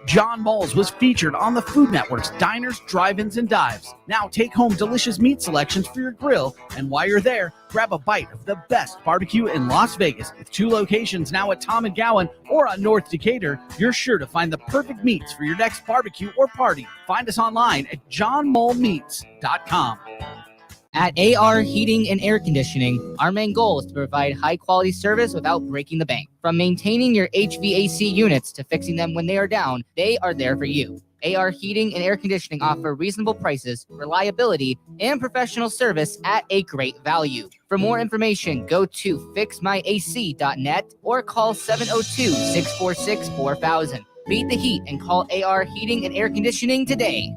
John Mull's was featured on the Food Network's Diners, Drive-Ins, and Dives. Now take home delicious meat selections for your grill, and while you're there, grab a bite of the best barbecue in Las Vegas. With 2 locations now at Tom and Gowan or on North Decatur, you're sure to find the perfect meats for your next barbecue or party. Find us online at johnmullmeats.com. At AR Heating and Air Conditioning, our main goal is to provide high-quality service without breaking the bank. From maintaining your HVAC units to fixing them when they are down, they are there for you. AR Heating and Air Conditioning offer reasonable prices, reliability, and professional service at a great value. For more information, go to fixmyac.net or call 702-646-4000. Beat the heat and call AR Heating and Air Conditioning today.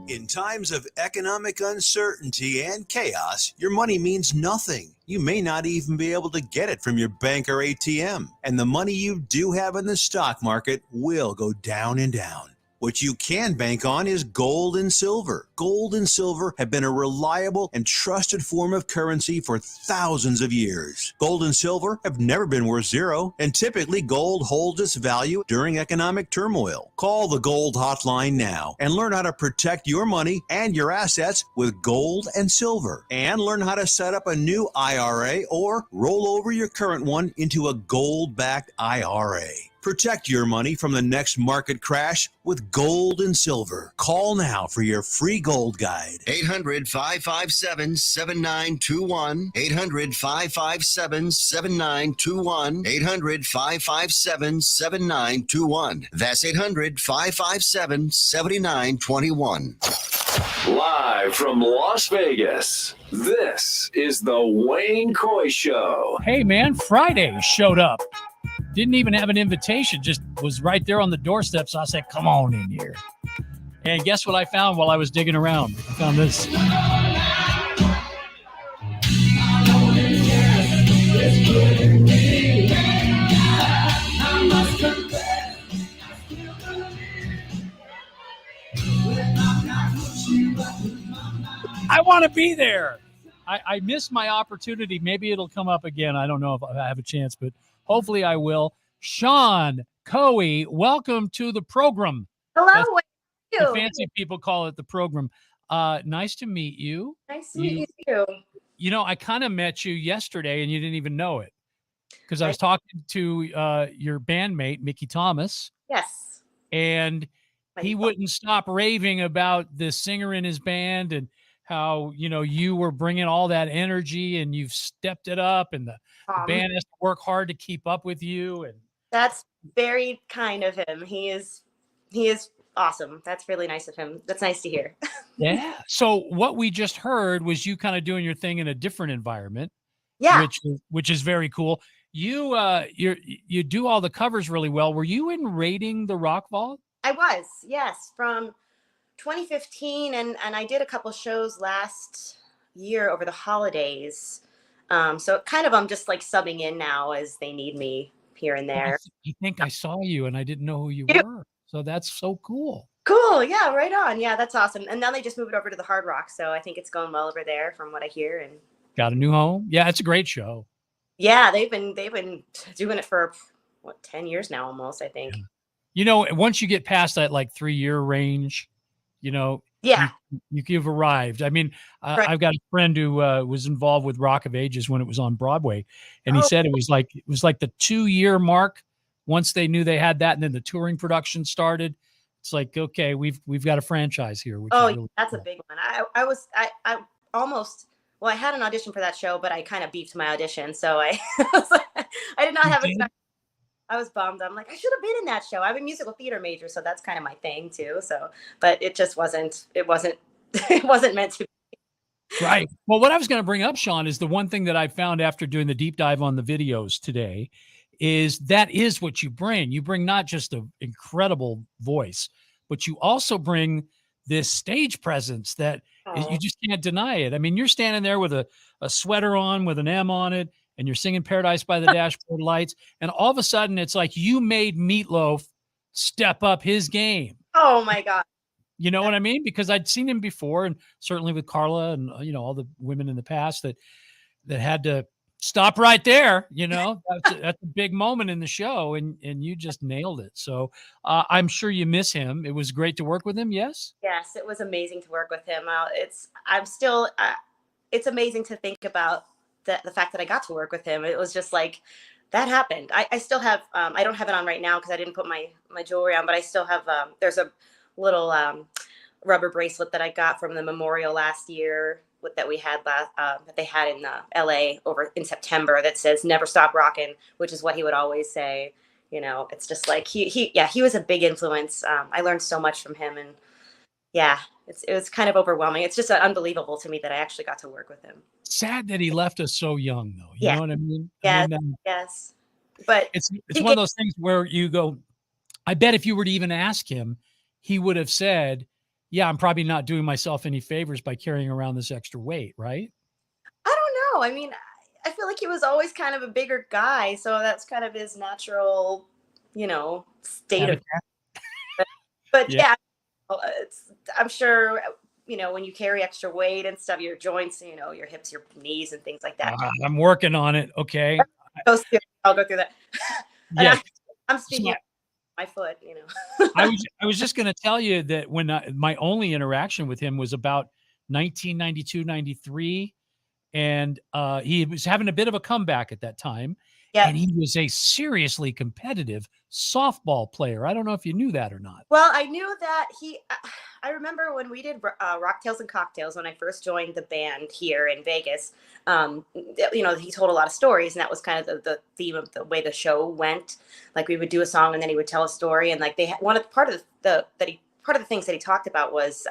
In times of economic uncertainty and chaos, your money means nothing. You may not even be able to get it from your bank or ATM. And the money you do have in the stock market will go down and down. What you can bank on is gold and silver. Gold and silver have been a reliable and trusted form of currency for thousands of years. Gold and silver have never been worth zero, and typically gold holds its value during economic turmoil. Call the Gold Hotline now and learn how to protect your money and your assets with gold and silver. And learn how to set up a new IRA or roll over your current one into a gold-backed IRA. Protect your money from the next market crash with gold and silver. Call now for your free gold guide. 800-557-7921. 800-557-7921. 800-557-7921. That's 800-557-7921. Live from Las Vegas, this is the Wayne Coy Show. Hey, man, Friday showed up. Didn't even have an invitation, just was right there on the doorstep. So I said, come on in here. And guess what I found while I was digging around? I found this. I want to be there. I missed my opportunity. Maybe it'll come up again. I don't know if I have a chance, but hopefully I will. Cian Coey, welcome to the program. Hello. That's, how are you? the fancy people call it the program. Nice to meet you. Nice to meet you. You know, I kind of met you yesterday and you didn't even know it because I was talking to your bandmate, Mickey Thomas. Yes. And he wouldn't stop raving about the singer in his band and how, you know, you were bringing all that energy and you've stepped it up and the band has to work hard to keep up with you. And that's very kind of him. He is awesome. That's really nice of him. That's nice to hear. Yeah. So what we just heard was you kind of doing your thing in a different environment. Yeah. Which is very cool. You do all the covers really well. Were you in Raiding the Rock Vault? I was, yes, from 2015, and I did a couple shows last year over the holidays. So kind of I'm just like subbing in now as they need me here and there. I think I saw you and I didn't know who you were. So that's so cool. Cool. Yeah, right on. Yeah, that's awesome. And now they just moved it over to the Hard Rock. So I think it's going well over there from what I hear. And got a new home. Yeah, it's a great show. Yeah, they've been doing it for 10 years now almost, I think. Yeah. You know, once you get past that like 3-year range, you know, yeah, you've arrived. I mean, right. I've got a friend who was involved with Rock of Ages when it was on Broadway, and he said it was like the 2-year mark once they knew they had that, and then the touring production started. It's like, okay, we've got a franchise here. Which is really that's cool. a big one. I almost. Well, I had an audition for that show, but I kind of beefed my audition, so I did not have a. I was bummed. I'm like, I should have been in that show. I'm a musical theater major, so that's kind of my thing too. So, but it just wasn't. It wasn't meant to be. Right. Well, what I was going to bring up, Cian, is the one thing that I found after doing the deep dive on the videos today is that is what you bring. You bring not just an incredible voice, but you also bring this stage presence that you just can't deny it. I mean, you're standing there with a sweater on with an M on it, and you're singing Paradise by the Dashboard Lights, and all of a sudden it's like you made Meat Loaf step up his game. Oh my God. You know what I mean? Because I'd seen him before, and certainly with Carla and, you know, all the women in the past that had to stop right there. That's a big moment in the show, and you just nailed it. So I'm sure you miss him. It was great to work with him. Yes. Yes, it was amazing to work with him. It's amazing to think about the fact that I got to work with him. It was just like that happened. I still have, I don't have it on right now because I didn't put my jewelry on, but I still have, there's a little rubber bracelet that I got from the memorial last year that we had that they had in LA over in September that says "Never Stop Rockin'," which is what he would always say. It's just like he was a big influence. I learned so much from him, and yeah, it was kind of overwhelming. It's just unbelievable to me that I actually got to work with him. Sad that he left us so young, though. You know what I mean? Yes, yes. But it's one of those things where you go, I bet if you were to even ask him, he would have said, yeah, I'm probably not doing myself any favors by carrying around this extra weight, right? I don't know. I mean, I feel like he was always kind of a bigger guy, so that's kind of his natural, state of. But yeah, I'm sure, when you carry extra weight and stuff, your joints, your hips, your knees, and things like that. I'm working on it. Okay. I'll go through that. Yeah. I'm speaking of my foot, I was just going to tell you that when my only interaction with him was about 1992, 93. And he was having a bit of a comeback at that time. Yeah. And he was a seriously competitive softball player. I don't know if you knew that or not. Well, I knew that I remember when we did Rocktails and Cocktails, when I first joined the band here in Vegas, he told a lot of stories, and that was kind of the theme of the way the show went. Like, we would do a song and then he would tell a story. And like part of the things that he talked about was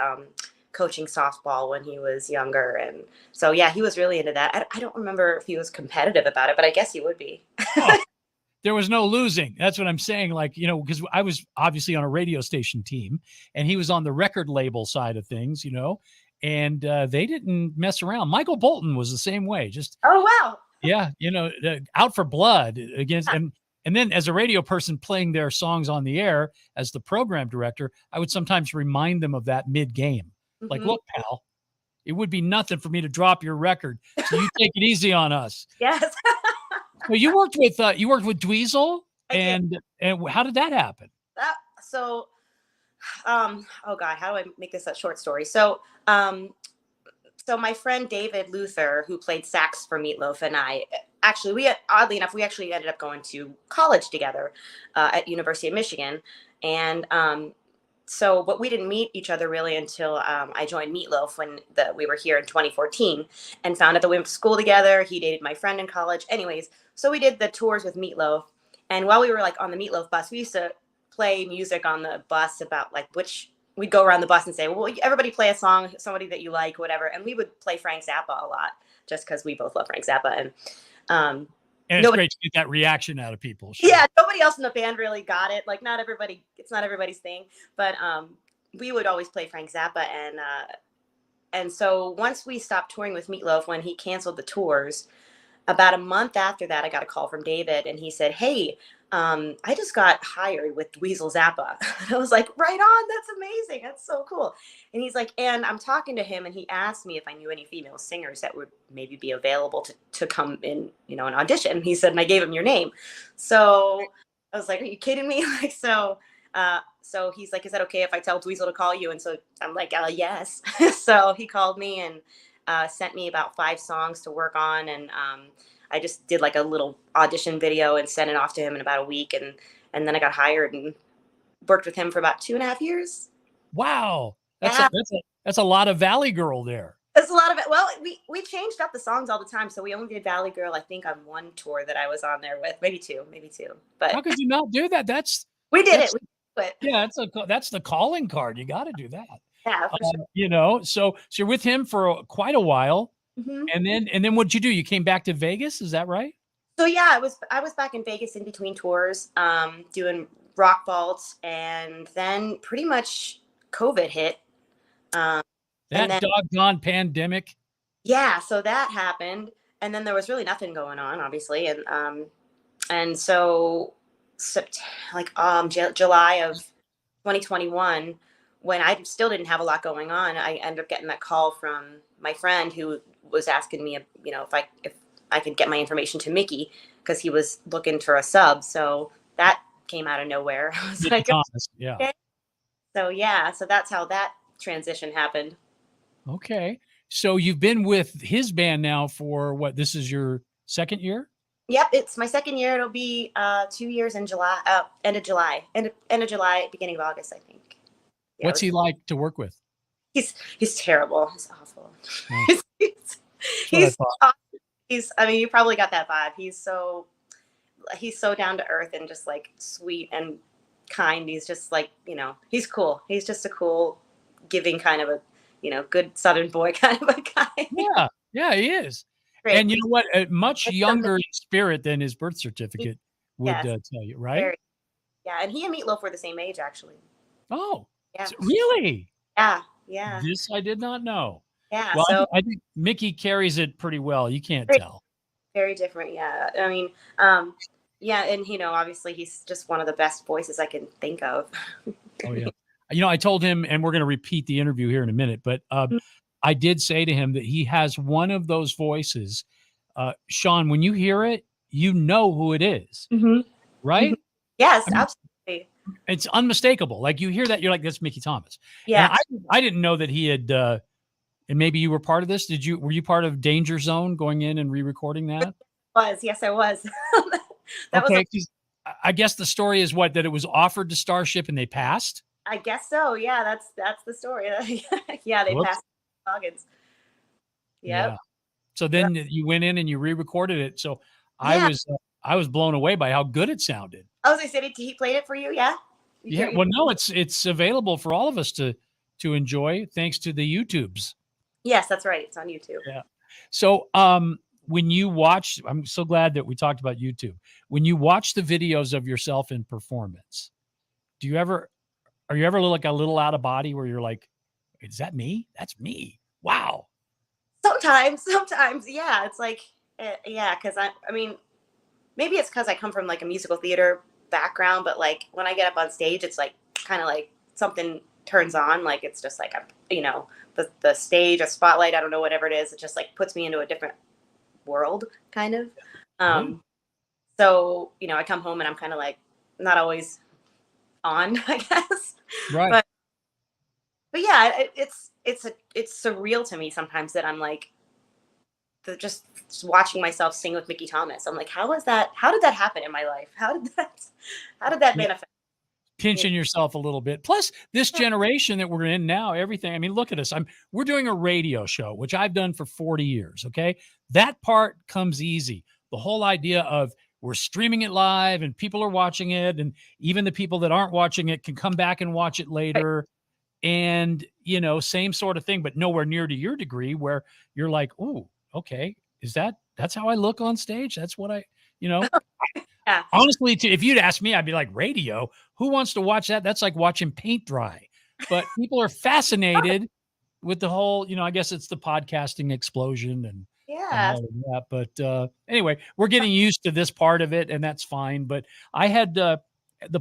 coaching softball when he was younger. And so, yeah, he was really into that. I don't remember if he was competitive about it, but I guess he would be. There was no losing. That's what I'm saying. Like, because I was obviously on a radio station team and he was on the record label side of things, and they didn't mess around. Michael Bolton was the same way. Just, oh, wow. Yeah. Out for blood against, and then as a radio person playing their songs on the air as the program director, I would sometimes remind them of that mid-game. Like, look, pal, it would be nothing for me to drop your record. So you take it easy on us. Yes. Well, you worked with Dweezil, and how did that happen? Oh God, how do I make this a short story? So my friend David Luther, who played sax for Meat Loaf, and I oddly enough, we actually ended up going to college together at University of Michigan, and but we didn't meet each other really until I joined Meat Loaf when we were here in 2014, and found out that we went to school together. He dated my friend in college. Anyways, so we did the tours with Meat Loaf, and while we were like on the Meat Loaf bus, we used to play music on the bus about like we'd go around the bus and say, well, everybody play a song, somebody that you like, whatever. And we would play Frank Zappa a lot just because we both love Frank Zappa. And it's great to get that reaction out of people. Sure. Yeah, nobody else in the band really got it. Like, it's not everybody's thing. But we would always play Frank Zappa. And so once we stopped touring with Meat Loaf, when he canceled the tours, about a month after that, I got a call from David, and he said, hey, I just got hired with Dweezil Zappa. I was like, right on, that's amazing. That's so cool. And he's like, and I'm talking to him, and he asked me if I knew any female singers that would maybe be available to come in, an audition. He said, and I gave him your name. So I was like, are you kidding me? Like, so he's like, is that okay if I tell Dweezil to call you? And so I'm like, yes. So he called me and sent me about 5 songs to work on. And I just did like a little audition video and sent it off to him in about a week. And then I got hired and worked with him for about 2.5 years. Wow. That's a lot of Valley Girl there. It's a lot of it. Well, we changed up the songs all the time. So we only did Valley Girl, I think, on one tour that I was on there with, maybe two. But how could you not do that? We did it. Yeah, that's the calling card. You got to do that. Yeah, for sure. So you're with him for quite a while. Mm-hmm. And then what'd you do? You came back to Vegas, is that right? So yeah, I was back in Vegas in between tours, doing rock vaults, and then pretty much COVID hit. Doggone pandemic. Yeah, so that happened, and then there was really nothing going on, obviously, and so July of 2021, when I still didn't have a lot going on, I ended up getting that call from my friend who was asking me, if I could get my information to Mickey because he was looking for a sub. So that came out of nowhere. I was like, Thomas, yeah. okay. So yeah, so that's how that transition happened. Okay. So you've been with his band now for what? This is your second year? Yep, it's my second year. It'll be 2 years in July, end of July, end of July, beginning of August, I think. Yeah, What's he like to work with? He's terrible. He's awful. Yeah. I mean, you probably got that vibe. He's so down to earth and just like sweet and kind. He's just like, you know, he's cool. He's just a cool, giving kind of a, you know, good Southern boy kind of a guy. Yeah, he is. Great. And you know what? Much younger in spirit than his birth certificate would Yes. tell you, right? Yeah, and he and Meat Loaf were the same age, actually. Oh, Yeah. really? Yeah. This I did not know. Yeah. Well, So I think Mickey carries it pretty well. You can't Very- tell. very different. Yeah. I mean, yeah, and you know, obviously he's just one of the best voices I can think of. Oh yeah. You know, I told him, and we're going to repeat the interview here in a minute, but I did say to him that he has one of those voices. Cian, when you hear it, you know who it is, right? Mhm. Yes, I mean, absolutely. It's unmistakable. Like you hear that, you're like, that's Mickey Thomas. Yeah. And I didn't know that he had, and maybe you were part of this. Were you part of Danger Zone going in and re-recording that? Yes, I was. That Okay. was 'Cause I guess the story is that it was offered to Starship and they passed. I guess so. Yeah, that's the story. Yeah, they Whoops. passed Goggins. Yeah. Yep. So then you went in and you re-recorded it. So Yeah. I was blown away by how good it sounded. Oh, they said he played it for you. Yeah. Yeah. Well, no, it's available for all of us to enjoy thanks to the YouTubes. Yes, that's right. It's on YouTube. Yeah. So when you watch, I'm so glad that we talked about YouTube. When you watch the videos of yourself in performance, are you ever like a little out of body where you're like, is that me? That's me. Wow. Sometimes, yeah. It's like, yeah, because I mean, maybe it's because I come from like a musical theater background, but like when I get up on stage, it's like kind of like something turns on. Like it's just like, you know, the stage, a spotlight, I don't know, whatever it is. It just like puts me into a different world, kind of. So, you know, I come home and I'm kind of like not always on, I guess. Right. But yeah, it's surreal to me sometimes that I'm like just watching myself sing with Mickey Thomas. I'm like, how did that happen in my life? How did that manifest? Pinching yourself a little bit. Plus, this generation that we're in now, everything. I mean, look at us. We're doing a radio show, which I've done for 40 years. Okay. That part comes easy. The whole idea of we're streaming it live and people are watching it. And even the people that aren't watching it can come back and watch it later. And, you know, same sort of thing, but nowhere near to your degree where you're like, oh, okay. That's how I look on stage? That's what Yeah. Honestly, if you'd ask me, I'd be like, radio, who wants to watch that? That's like watching paint dry. But people are fascinated with the whole, you know, I guess it's the podcasting explosion and all of that. But anyway, we're getting used to this part of it, and that's fine. But I had the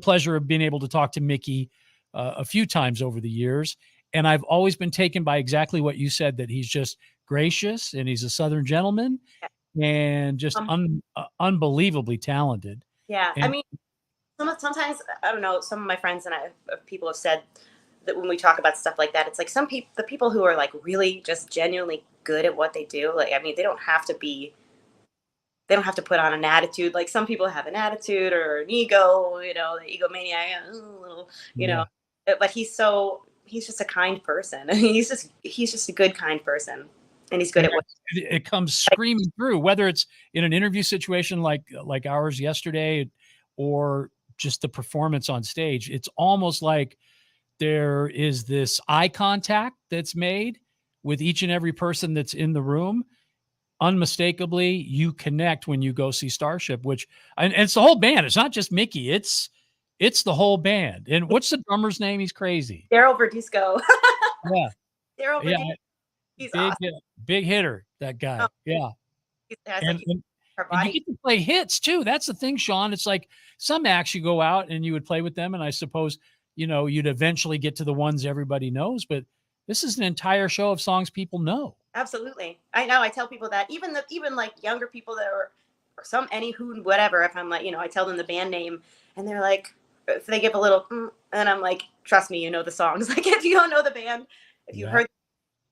pleasure of being able to talk to Mickey a few times over the years, and I've always been taken by exactly what you said, that he's just gracious and he's a Southern gentleman. And just unbelievably talented. Yeah. And I mean, sometimes, I don't know, some of my friends and people have said that when we talk about stuff like that, it's like the people who are like really just genuinely good at what they do. Like, I mean, they don't have to put on an attitude. Like some people have an attitude or an ego, you know, the egomaniac, you know, but he's just a kind person. I mean, he's just a good, kind person. And he's good at what it comes screaming through, whether it's in an interview situation like ours yesterday or just the performance on stage. It's almost like there is this eye contact that's made with each and every person that's in the room. Unmistakably, you connect when you go see Starship, and it's the whole band. It's not just Mickey. It's the whole band. And what's the drummer's name? He's crazy. Daryl Verduzco. Yeah. Daryl Verduzco. He's awesome. Big hitter, that guy. Oh, yeah. And you get to play hits too. That's the thing, Cian. It's like some acts you go out and you would play with them, and I suppose, you know, you'd eventually get to the ones everybody knows, but this is an entire show of songs people know. Absolutely. I know. I tell people that even like younger people that are or some any who whatever. If I'm like, I tell them the band name and they're like, if they give a little, and I'm like, trust me, you know the songs. Like if you don't know the band, if you heard,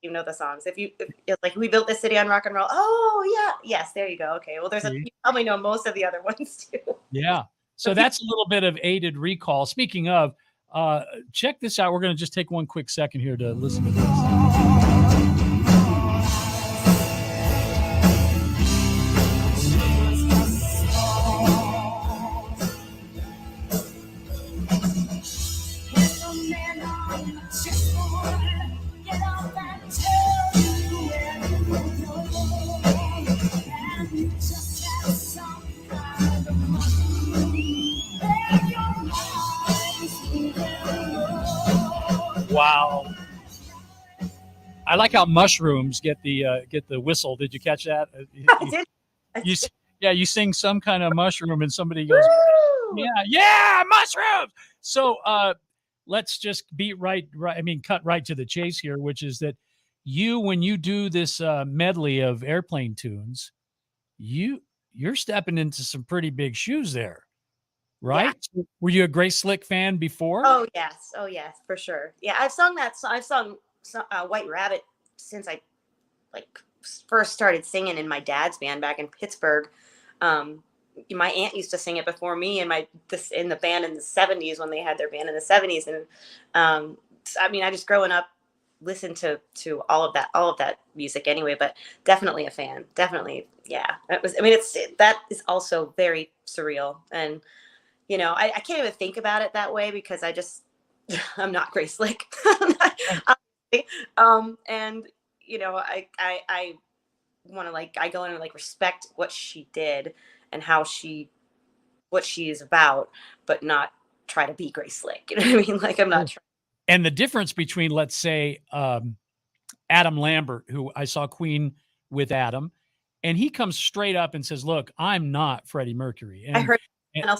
you know the songs. If it's like we built this city on rock and roll. Oh yeah, yes, there you go. Okay, well you probably know most of the other ones too. Yeah. So that's a little bit of aided recall. Speaking of, check this out. We're going to just take one quick second here to listen to this. Wow. I like how mushrooms get the whistle. Did you catch that? I did. You sing some kind of mushroom and somebody goes, yeah, mushrooms. So let's just cut right to the chase here, which is that when you do this medley of airplane tunes, you're stepping into some pretty big shoes there. Right? Yeah. Were you a Grace Slick fan before? Oh yes, for sure. Yeah, I've sung White Rabbit since I first started singing in my dad's band back in Pittsburgh. My aunt used to sing it before me in the band in the 70s when they had their band in the 70s, and I just growing up listened to all of that music anyway. But definitely a fan. Definitely, yeah. That is also very surreal and. I can't even think about it that way because I'm not Grace Slick. And, I want to I go in and respect what she did and what she is about, but not try to be Grace Slick. You know what I mean? I'm not trying. And the difference between, let's say, Adam Lambert, who I saw Queen with Adam, and he comes straight up and says, look, I'm not Freddie Mercury. And I heard.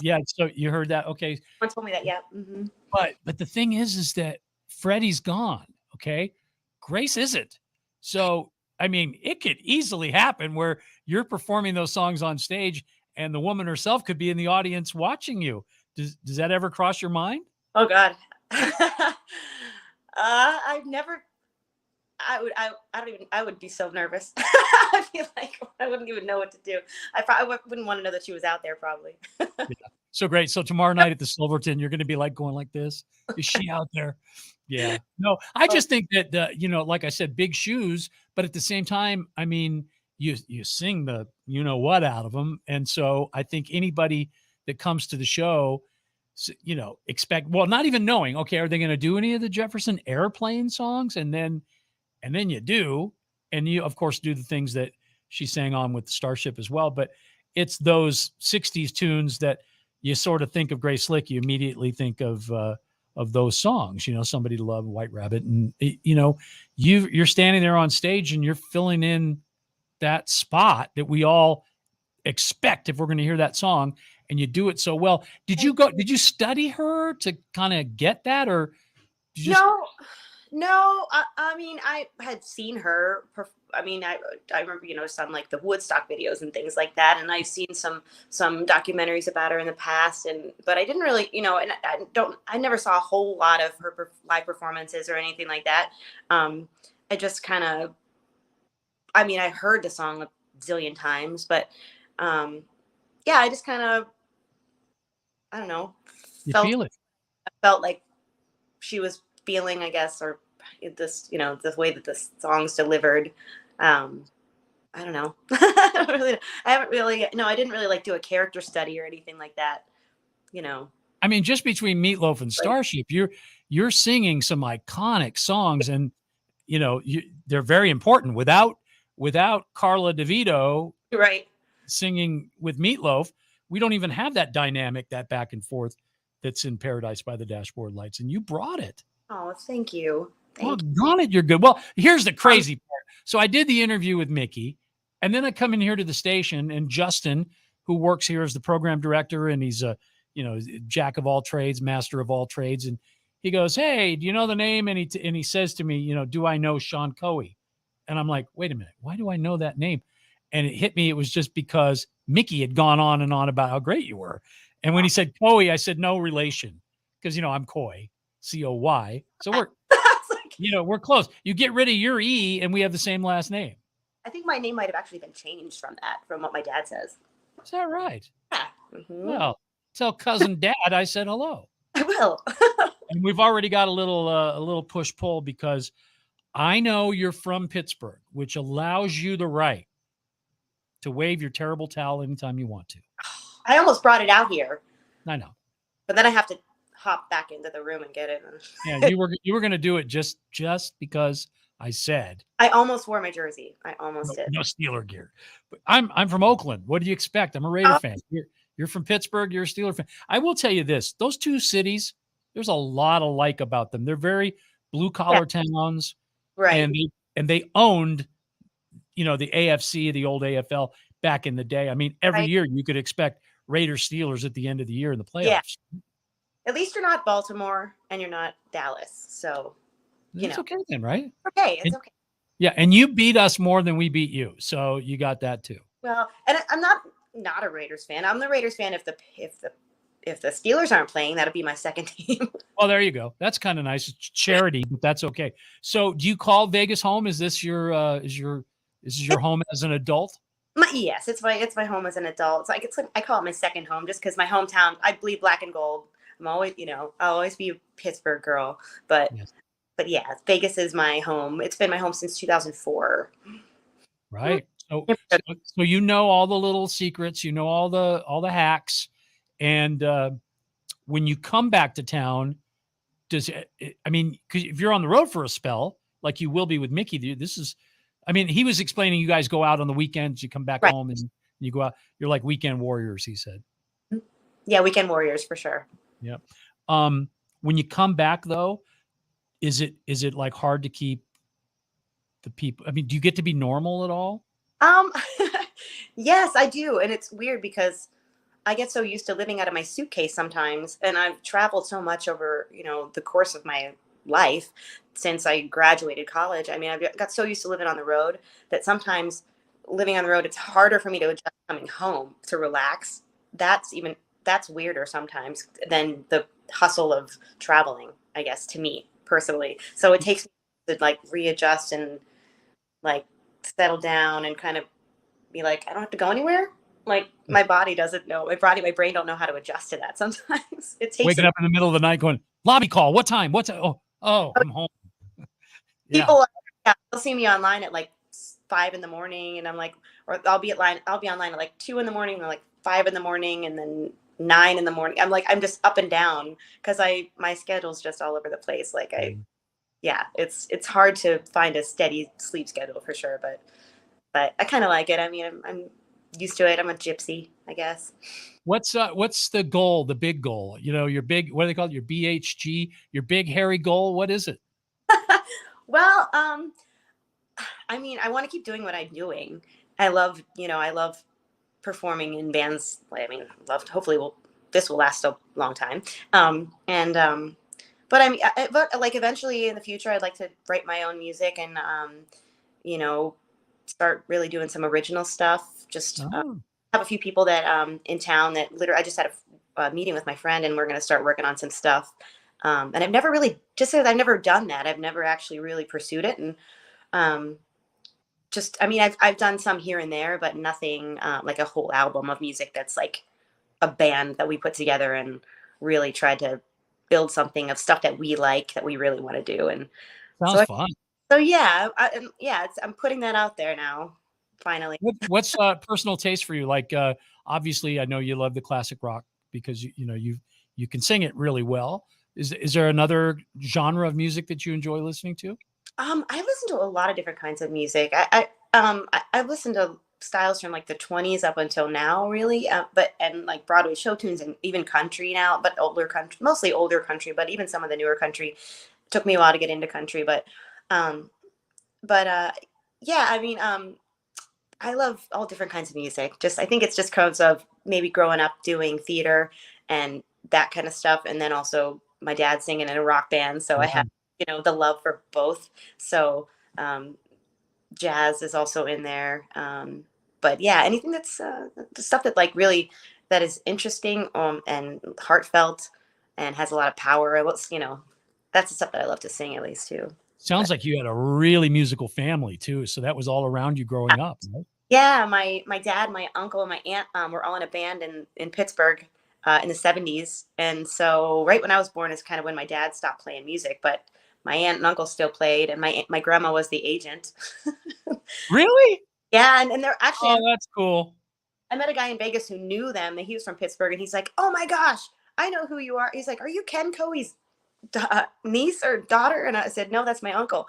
Yeah, so you heard that? Okay. Someone told me that, yeah. Mm-hmm. But the thing is that Freddie's gone, okay? Grace isn't. So, it could easily happen where you're performing those songs on stage and the woman herself could be in the audience watching you. Does that ever cross your mind? Oh, God. I've never... I would be so nervous. I feel like I wouldn't even know what to do. I wouldn't want to know that she was out there probably. Yeah. So great. So tomorrow night at the Silverton, you're going to be going like this. Is she out there? Yeah. No, I just think that, like I said, big shoes, but at the same time, you sing the, what out of them. And so I think anybody that comes to the show, expect, not even knowing, okay, are they going to do any of the Jefferson Airplane songs? And then you do, and you, of course, do the things that she sang on with Starship as well. But it's those 60s tunes that you sort of think of Grace Slick, you immediately think of those songs, Somebody to Love, White Rabbit. And, you're standing there on stage and you're filling in that spot that we all expect if we're going to hear that song, and you do it so well. Did you study her to kind of get that, or did you No, I had seen her. I remember, some the Woodstock videos and things like that, and I've seen some documentaries about her in the past, but I didn't really, and I never saw a whole lot of her live performances or anything like that. I just kind of, I heard the song a zillion times, but yeah, I just kind of, I don't know, feel it. I felt like she was feeling, I guess, or this, the way that the song's delivered. I don't know. I didn't really do a character study or anything like that, just between Meat Loaf and Starship, you're singing some iconic songs, and they're very important. Without Carla DeVito, right, singing with Meat Loaf, we don't even have that dynamic, that back and forth that's in Paradise by the Dashboard Lights, and you brought it. Oh, thank you. Darn it, you're good. Well, here's the crazy part. So I did the interview with Mickey, and then I come in here to the station, and Justin, who works here as the program director, and he's a jack of all trades, master of all trades, and he goes, "Hey, do you know the name?" And he says to me, "Do I know Cian Coey?" And I'm like, wait a minute, why do I know that name? And it hit me. It was just because Mickey had gone on and on about how great you were. And when he said Coey, I said, no relation. Because, I'm Coy, Coy. So we're, we're close. You get rid of your E and we have the same last name. I think my name might have actually been changed from what my dad says. Is that right? Yeah. Mm-hmm. Well, tell cousin Dad I said hello. I will. And we've already got a little push pull because I know you're from Pittsburgh, which allows you the right to wave your terrible towel anytime you want to. I almost brought it out here. I know. But then I have to hop back into the room and get it. Yeah, you were going to do it just because I said. I almost wore my jersey. I almost did. No Steeler gear. But I'm from Oakland. What do you expect? I'm a Raider fan. You're from Pittsburgh. You're a Steeler fan. I will tell you this. Those two cities, there's a lot alike about them. They're very blue-collar towns. Right. And they owned, the AFC, the old AFL back in the day. I mean, every year you could expect Raiders Steelers at the end of the year in the playoffs. Yeah. At least you're not Baltimore and you're not Dallas. So, it's okay then, right? Okay. It's okay. Yeah. And you beat us more than we beat you. So you got that too. Well, and I'm not a Raiders fan. I'm the Raiders fan if the Steelers aren't playing. That'll be my second team. Well, there you go. That's kind of nice. It's charity, but that's okay. So do you call Vegas home? Is this your home as an adult? Yes, it's my home as an adult. I call it my second home just because my hometown, I bleed black and gold. I'm always, I'll always be a Pittsburgh girl, but yeah, Vegas is my home. It's been my home since 2004. Right. So you know all the little secrets, all the hacks, and when you come back to town, because if you're on the road for a spell, like you will be with Mickey, he was explaining you guys go out on the weekends, you come back home and you go out. You're like weekend warriors, he said. Yeah, weekend warriors for sure. Yeah. When you come back though, is it like hard to keep the people? I mean, do you get to be normal at all? Yes, I do. And it's weird because I get so used to living out of my suitcase sometimes. And I've traveled so much over, the course of my life since I graduated college. I mean, I've got so used to living on the road that sometimes living on the road, it's harder for me to adjust coming home to relax. That's weirder sometimes than the hustle of traveling, I guess, to me personally. So it takes me to readjust and settle down and kind of be like, I don't have to go anywhere. My body doesn't know. My brain don't know how to adjust to that sometimes. It takes waking up in the middle of the night going, lobby call, what time? Oh, I'm home. People they'll see me online at 5 a.m, and I'm like, or I'll be online at 2 a.m, and 5 a.m, and then 9 a.m. I'm just up and down because my schedule's just all over the place. It's hard to find a steady sleep schedule for sure, but I kind of like it. I mean, I'm used to it. I'm a gypsy, I guess. What's the goal, the big goal? Your big, what do they call it? Your BHG, your big hairy goal. What is it? Well, I want to keep doing what I'm doing. I love performing in bands. Hopefully this will last a long time. But eventually in the future, I'd like to write my own music and, start really doing some original stuff. Just have a few people that in town that literally, I just had a meeting with my friend and we're going to start working on some stuff. And I've never really, just because I've never done that, I've never actually really pursued it. And I've done some here and there, but nothing like a whole album of music that's like a band that we put together and really tried to build something of stuff that we like, that we really want to do. And sounds fun. So yeah, I'm putting that out there now. Finally. What's personal taste for you? Obviously, I know you love the classic rock because you can sing it really well. Is there another genre of music that you enjoy listening to? I listen to a lot of different kinds of music. I've listened to styles from the 20s up until now, really, and Broadway show tunes and even country now, but older country, mostly older country, but even some of the newer country. Took me a while to get into country, but I love all different kinds of music. I think it's just because of maybe growing up doing theater and that kind of stuff, and then also my dad singing in a rock band, so I have the love for both. So jazz is also in there. But yeah, anything that's the stuff that like really that is interesting and heartfelt and has a lot of power. That's the stuff that I love to sing at least too. Sounds like you had a really musical family too. So that was all around you growing up, right? Yeah, my dad, my uncle, and my aunt were all in a band in Pittsburgh in the 70s. And so right when I was born is kind of when my dad stopped playing music, but my aunt and uncle still played, and my grandma was the agent. Really? Yeah, and they're actually Oh, that's cool. I met a guy in Vegas who knew them, and he was from Pittsburgh, and he's like, "Oh my gosh, I know who you are." He's like, "Are you Ken Coey's niece or daughter?" And I said, "No, that's my uncle."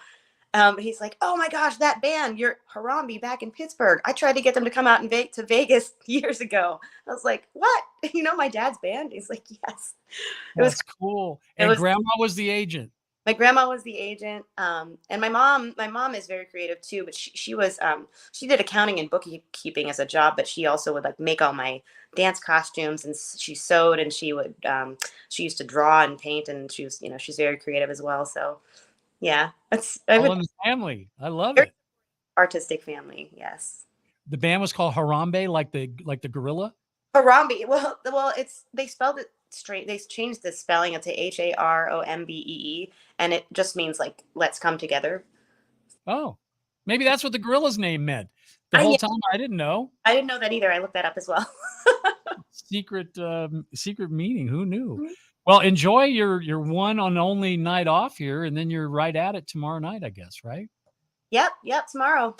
He's like, "Oh my gosh, that band, you're Harambe back in Pittsburgh. I tried to get them to come out to Vegas years ago." I was like, "What? You know my dad's band?" He's like, "Yes." That's cool. And grandma was the agent. My grandma was the agent, and my mom is very creative too. But she was she did accounting and bookkeeping as a job, but she also would like make all my dance costumes, and she sewed, and she used to draw and paint, and she's very creative as well. So yeah, All in the family. I love it. Artistic family, yes. The band was called Harambe, like the gorilla. Harambe. Well, they spelled it straight. They changed the spelling to Harombee, and it just means like let's come together. Oh, maybe that's what the gorilla's name meant. The whole time I didn't know. I didn't know that either. I looked that up as well. Secret meaning. Who knew? Mm-hmm. Well, enjoy your one and only night off here, and then you're right at it tomorrow night, I guess, right? Yep, tomorrow.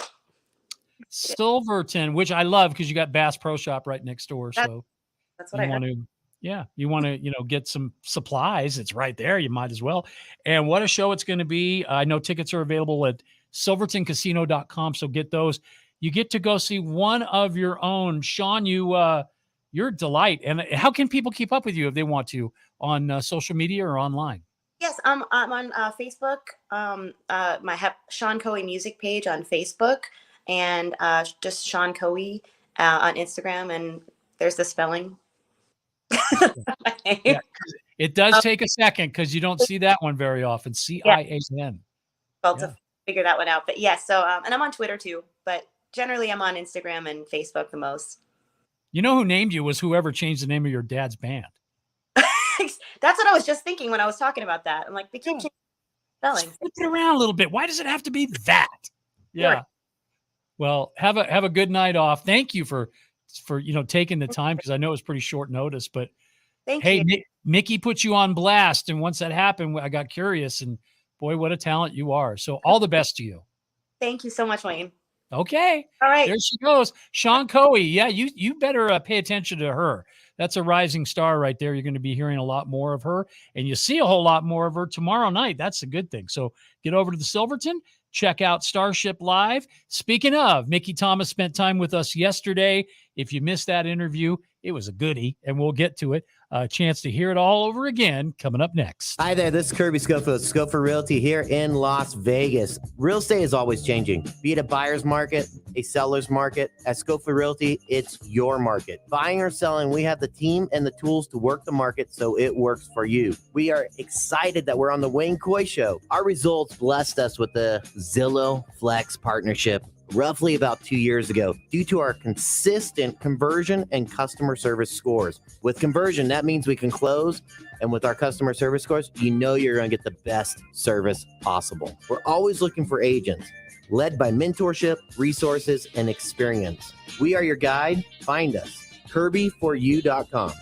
Silverton, which I love because you got Bass Pro Shop right next door. So that's what I want to. Yeah, you want to, get some supplies. It's right there. You might as well. And what a show it's going to be. I know tickets are available at silvertoncasino.com. So get those. You get to go see one of your own. Cian, you're a delight. And how can people keep up with you if they want to on social media or online? Yes, I'm on Facebook. I have Cian Coey music page on Facebook, and just Cian Coey on Instagram. And there's the spelling. Yeah, it does take a second because you don't see that one very often. CIAN. Well, to figure that one out, but yes. So, and I'm on Twitter too, but generally I'm on Instagram and Facebook the most. You know who named you was whoever changed the name of your dad's band. That's what I was just thinking when I was talking about that. I'm like, they keep changing spelling. Flip it around a little bit. Why does it have to be that? Yeah. Sure. Well, have a good night off. Thank you for taking the time, because I know it was pretty short notice, but thank you. Mickey put you on blast. And once that happened, I got curious, and boy, what a talent you are. So all the best to you. Thank you so much, Wayne. Okay. All right. There she goes. Cian Coey. Yeah. You better pay attention to her. That's a rising star right there. You're going to be hearing a lot more of her, and you see a whole lot more of her tomorrow night. That's a good thing. So get over to the Silverton. Check out Starship Live. Speaking of, Mickey Thomas spent time with us yesterday. If you missed that interview, it was a goodie, and we'll get to it. A chance to hear it all over again coming up next. Hi there, this is Kirby Schofield, Schofield Realty here in Las Vegas. Real estate is always changing. Be it a buyer's market, a seller's market, at Schofield Realty, it's your market. Buying or selling, we have the team and the tools to work the market so it works for you. We are excited that we're on the Wayne Coy Show. Our results blessed us with the Zillow Flex partnership roughly about 2 years ago due to our consistent conversion and customer service scores. With conversion, that means we can close, and with our customer service scores, you're going to get the best service possible. We're always looking for agents led by mentorship, resources, and experience. We are your guide. Find us, kirby4u.com.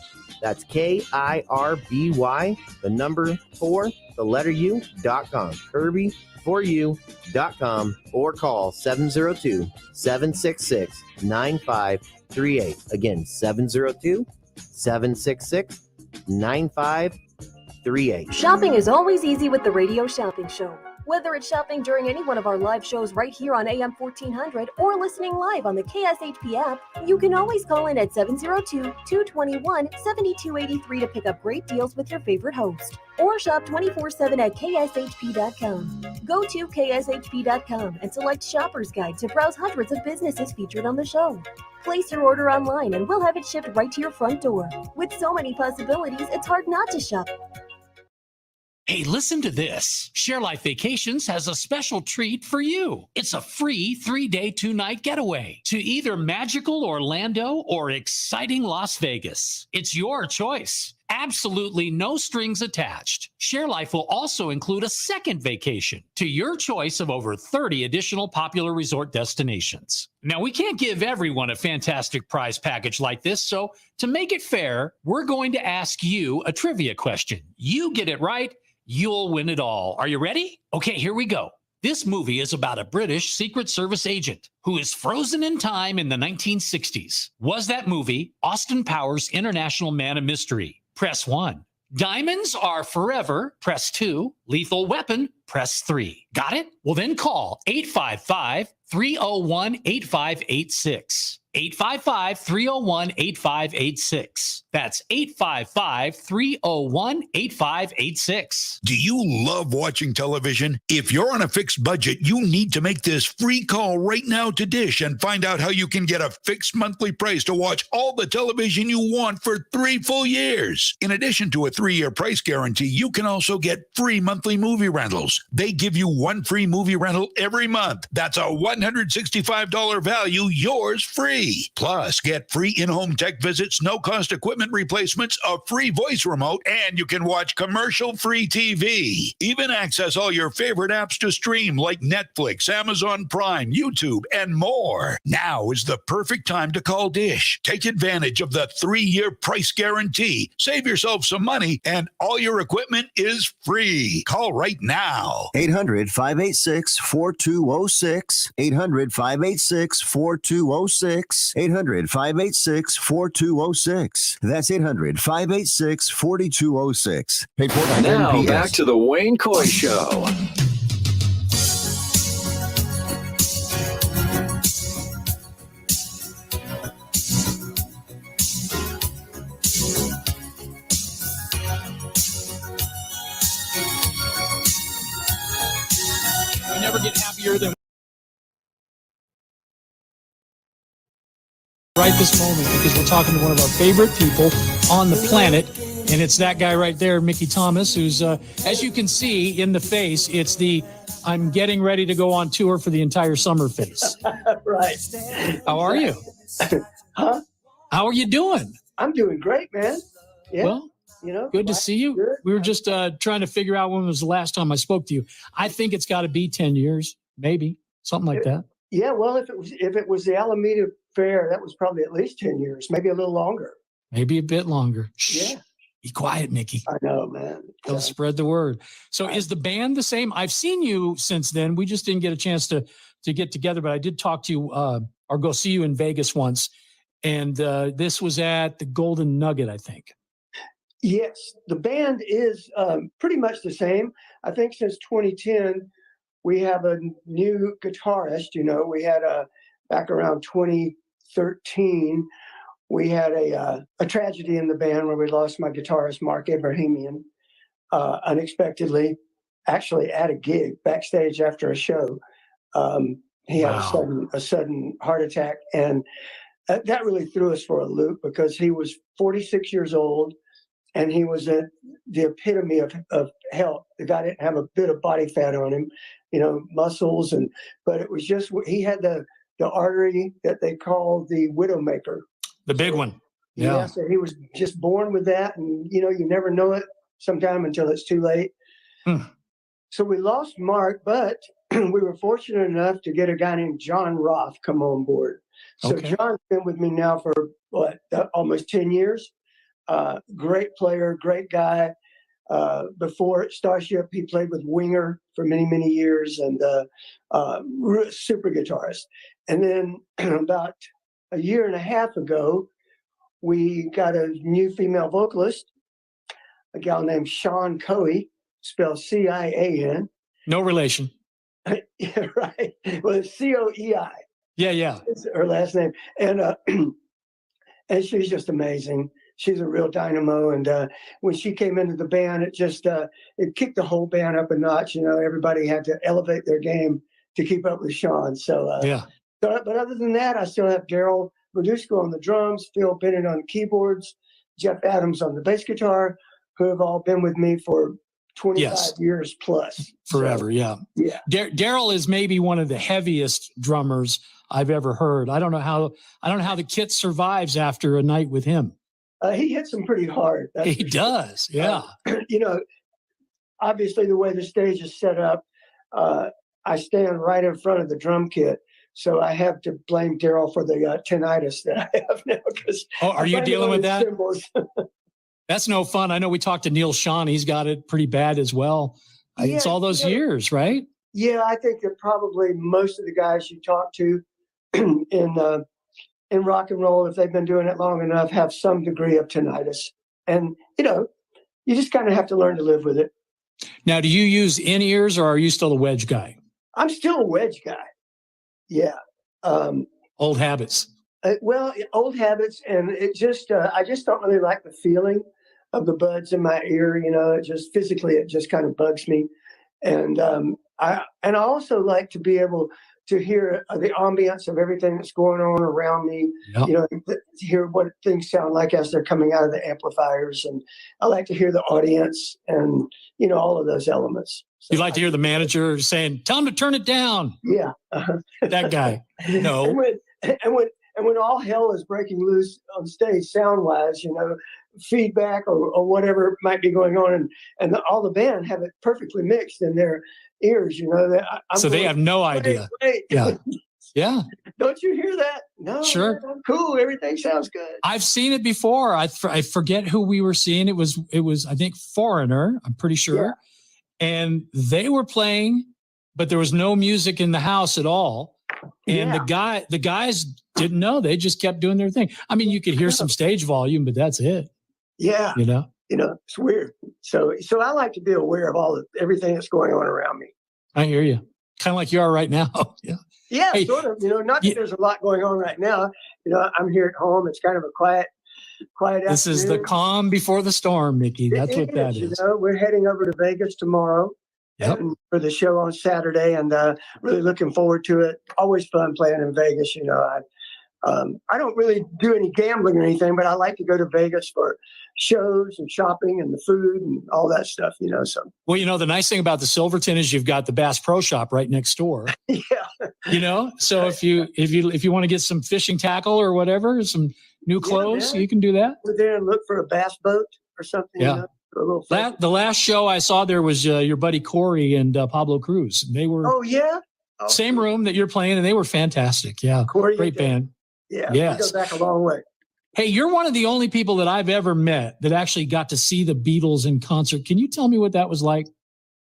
That's KIRBY, the number 4, the letter U.com. Kirby4u.com, or call 702-766-9538. Again, 702-766-9538. Shopping is always easy with the Radio Shopping Show. Whether it's shopping during any one of our live shows right here on AM 1400 or listening live on the KSHP app, you can always call in at 702-221-7283 to pick up great deals with your favorite host. Or shop 24/7 at kshp.com. Go to kshp.com and select Shopper's Guide to browse hundreds of businesses featured on the show. Place your order online and we'll have it shipped right to your front door. With so many possibilities, it's hard not to shop. Hey, listen to this. Share Life Vacations has a special treat for you. It's a free 3-day, 2-night getaway to either magical Orlando or exciting Las Vegas. It's your choice. Absolutely no strings attached. Share Life will also include a second vacation to your choice of over 30 additional popular resort destinations. Now, we can't give everyone a fantastic prize package like this, so to make it fair, we're going to ask you a trivia question. You get it right, you'll win it all. Are you ready? Okay, here we go. This movie is about a British Secret Service agent who is frozen in time in the 1960s. Was that movie Austin Powers' International Man of Mystery? Press 1. Diamonds Are Forever? Press 2. Lethal Weapon? Press 3. Got it? Well, then call 855-301-8586. 855-301-8586. That's 855-301-8586. Do you love watching television? If you're on a fixed budget, you need to make this free call right now to Dish and find out how you can get a fixed monthly price to watch all the television you want for 3 full years. In addition to a 3-year price guarantee, you can also get free monthly movie rentals. They give you 1 free movie rental every month. That's a $165 value, yours free. Plus, get free in-home tech visits, no-cost equipment replacements, a free voice remote, and you can watch commercial-free TV. Even access all your favorite apps to stream like Netflix, Amazon Prime, YouTube, and more. Now is the perfect time to call Dish. Take advantage of the 3-year price guarantee. Save yourself some money, and all your equipment is free. Call right now. 800-586-4206. 800-586-4206. 800-586-4206. That's 800-586-4206. Paid for by Now NPS. back to the Wayne Coy Show. We never get happier than right this moment, because we're talking to one of our favorite people on the planet, and it's that guy right there, Mickey Thomas, who's, as you can see in the face, it's the I'm getting ready to go on tour for the entire summer face. Right. How are you? Huh? How are you doing? I'm doing great, man. Yeah. Well, good to see you. Good. We were just trying to figure out when was the last time I spoke to you. I think it's got to be 10 years, maybe, something like that. Yeah, well, if it was the Alameda Fair, that was probably at least 10 years, maybe a little longer. Maybe a bit longer. Shh. Yeah. Be quiet, Mickey. I know, man. They'll spread the word. So is the band the same? I've seen you since then. We just didn't get a chance to get together, but I did talk to you or go see you in Vegas once. And this was at the Golden Nugget, I think. Yes, the band is pretty much the same. I think since 2010, we have a new guitarist. We had back around 2013, we had a tragedy in the band where we lost my guitarist, Mark Ibrahimian, unexpectedly, actually at a gig backstage after a show. He had a sudden heart attack, and that really threw us for a loop because he was 46 years old and he was the epitome of health. The guy didn't have a bit of body fat on him, muscles, but it was just, he had the artery that they call the widowmaker. The big one. Yeah. So he was just born with that, and you never know it sometime until it's too late. So we lost Mark, but we were fortunate enough to get a guy named John Roth come on board. So John's been with me now for almost 10 years. Great player, great guy. Before Starship, he played with Winger for many, many years, and super guitarist. And then about a year and a half ago, we got a new female vocalist, a gal named Cian Coey, spelled C-I-A-N. No relation. Yeah, right. Well, it's C-O-E-I. Yeah. It's her last name. And and she's just amazing. She's a real dynamo. And when she came into the band, it just it kicked the whole band up a notch. Everybody had to elevate their game to keep up with Cian. So yeah. But other than that, I still have Daryl Verdusco on the drums, Phil Bennett on the keyboards, Jeff Adams on the bass guitar, who have all been with me for 25 years plus. Forever, yeah. Yeah. Daryl is maybe one of the heaviest drummers I've ever heard. I don't know how the kit survives after a night with him. He hits them pretty hard. He does, yeah. Obviously the way the stage is set up, I stand right in front of the drum kit. So I have to blame Daryl for the tinnitus that I have now. Are you dealing with that? That's no fun. I know we talked to Neil Sean. He's got it pretty bad as well. It's all those years, right? Yeah, I think that probably most of the guys you talk to in rock and roll, if they've been doing it long enough, have some degree of tinnitus. And, you just kind of have to learn to live with it. Now, do you use in-ears or are you still a wedge guy? I'm still a wedge guy. Yeah. Old habits. Old habits. And I just don't really like the feeling of the buds in my ear. It just physically, it just kind of bugs me. And I also like to be able to hear the ambience of everything that's going on around me, to hear what things sound like as they're coming out of the amplifiers. And I like to hear the audience and, all of those elements. So you like to hear the manager saying, tell him to turn it down. Yeah. That guy. No. And when all hell is breaking loose on stage, sound wise, feedback or whatever might be going on, and all the band have it perfectly mixed in their ears, so they have no idea. Wait. Yeah. Yeah. Don't you hear that? No. Sure. Man, I'm cool. Everything sounds good. I've seen it before. I forget who we were seeing. It was I think Foreigner. I'm pretty sure. Yeah. And they were playing, but there was no music in the house at all. And the guys didn't know. They just kept doing their thing. I mean, you could hear some stage volume, but that's it. Yeah. It's weird. So I like to be aware of everything that's going on around me. I hear you. Kind of like you are right now. Yeah. Yeah, hey, sort of. Not that there's a lot going on right now. I'm here at home. It's kind of a quiet This afternoon. Is the calm before the storm, Mickey. That's what that is. We're heading over to Vegas tomorrow. Yep. And for the show on Saturday, and really looking forward to it. Always fun playing in Vegas. I don't really do any gambling or anything, but I like to go to Vegas for shows and shopping and the food and all that stuff, so. Well, the nice thing about the Silverton is you've got the Bass Pro Shop right next door. Yeah. So if you want to get some fishing tackle or whatever, some new clothes, you can do that. Go there and look for a bass boat or something. Yeah. The last show I saw there was your buddy Corey and Pablo Cruz. They were same room that you're playing, and they were fantastic. Yeah, Corey, great band. Yeah, yes. We go back a long way. Hey, you're one of the only people that I've ever met that actually got to see the Beatles in concert. Can you tell me what that was like?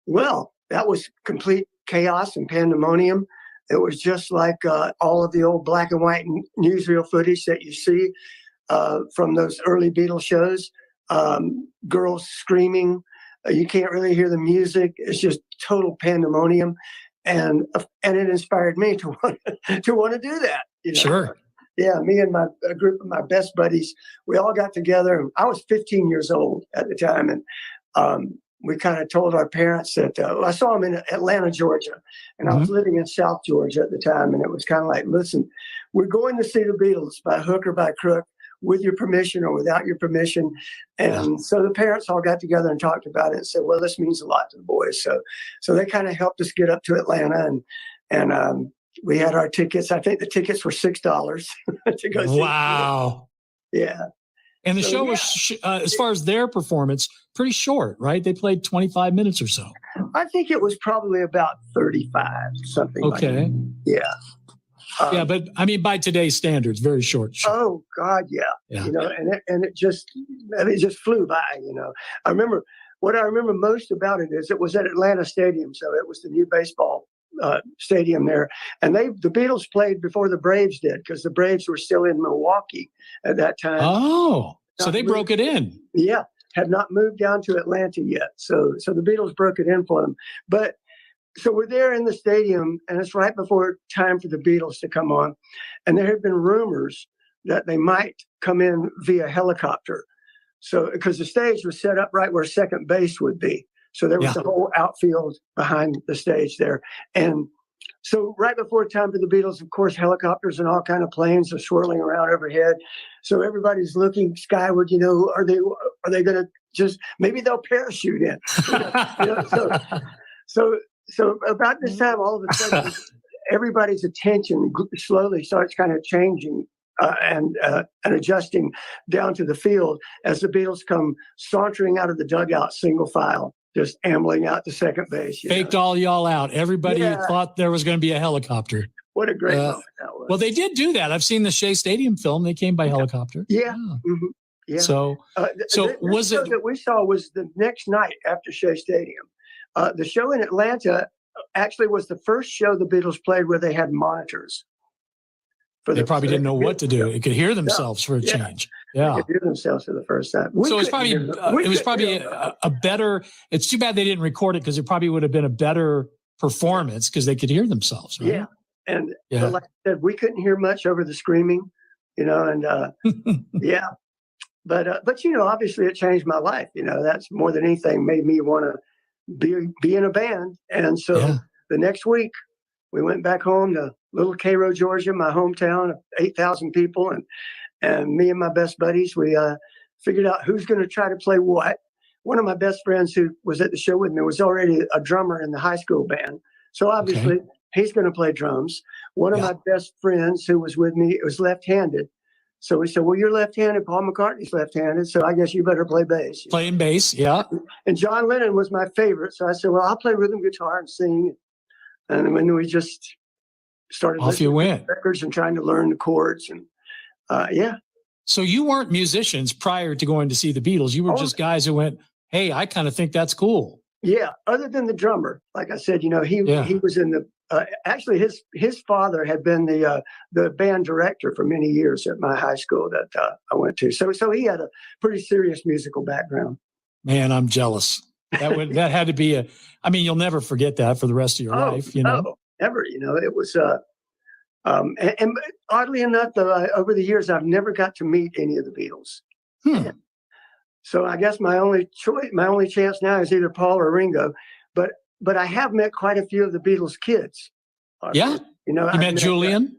Well, that was complete chaos and pandemonium. It was just like all of the old black and white newsreel footage that you see from those early Beatles shows. Girls screaming. You can't really hear the music. It's just total pandemonium. And it inspired me to want to do that. Sure. Yeah, me and a group of my best buddies, we all got together. I was 15 years old at the time, and we kind of told our parents that I saw them in Atlanta, Georgia, and I was living in South Georgia at the time, and it was kind of like, listen, we're going to see the Beatles by hook or by crook, with your permission or without your permission. And so the parents all got together and talked about it and said, well, this means a lot to the boys. So they kind of helped us get up to Atlanta, and we had our tickets. I think the tickets were $6 to go see. Wow. Yeah. And the show was, as far as their performance, pretty short, right? They played 25 minutes or so. I think it was probably about 35, something like that. Yeah. Yeah, but I mean, by today's standards, very short. Oh God, yeah. And it just flew by. I remember what I remember most about it is it was at Atlanta Stadium, so it was the new baseball stadium there, and the Beatles played before the Braves did because the Braves were still in Milwaukee at that time. Oh, so they broke it in. Yeah, had not moved down to Atlanta yet, so the Beatles broke it in for them, but. So we're there in the stadium, and it's right before time for the Beatles to come on. And there had been rumors that they might come in via helicopter. So because the stage was set up right where second base would be. So there was the whole outfield behind the stage there. And So right before time for the Beatles, of course, helicopters and all kind of planes are swirling around overhead. So everybody's looking skyward. Are they going to just maybe they'll parachute in? So about this time, all of a sudden, everybody's attention slowly starts kind of changing and adjusting down to the field as the Beatles come sauntering out of the dugout, single file, just ambling out to second base. Faked all y'all out. Everybody thought there was going to be a helicopter. What a great moment that was. Well, they did do that. I've seen the Shea Stadium film. They came by helicopter. Yeah. Mm-hmm. Yeah. So was it that we saw was the next night after Shea Stadium. The show in Atlanta actually was the first show the Beatles played where they had monitors. They probably didn't know what to do. They could hear themselves for a change. Yeah, they could hear themselves for the first time. So it was probably a better. It's too bad they didn't record it because it probably would have been a better performance because they could hear themselves. Right? Yeah, and like I said, we couldn't hear much over the screaming, and yeah. But obviously it changed my life. That's more than anything made me want to be in a band. And so the next week we went back home to little Cairo, Georgia, my hometown of 8,000 people. And me and my best buddies, we figured out who's going to try to play what. One of my best friends who was at the show with me was already a drummer in the high school band. So obviously he's going to play drums. One of my best friends who was with me was left-handed. So we said, well, you're left-handed. Paul McCartney's left-handed. So I guess you better play bass. Playing bass, yeah. And John Lennon was my favorite. So I said, well, I'll play rhythm guitar and sing. And when we just started listening to records and trying to learn the chords. And So you weren't musicians prior to going to see the Beatles. You were just guys who went, hey, I kind of think that's cool. Yeah. Other than the drummer. Like I said, he was in the, actually, his father had been the band director for many years at my high school that I went to. So he had a pretty serious musical background. Man, I'm jealous. That had to be you'll never forget that for the rest of your life. No, never. It was. And oddly enough, though, over the years, I've never got to meet any of the Beatles. So I guess my only chance now is either Paul or Ringo. But I have met quite a few of the Beatles kids. Yeah. You met Julian?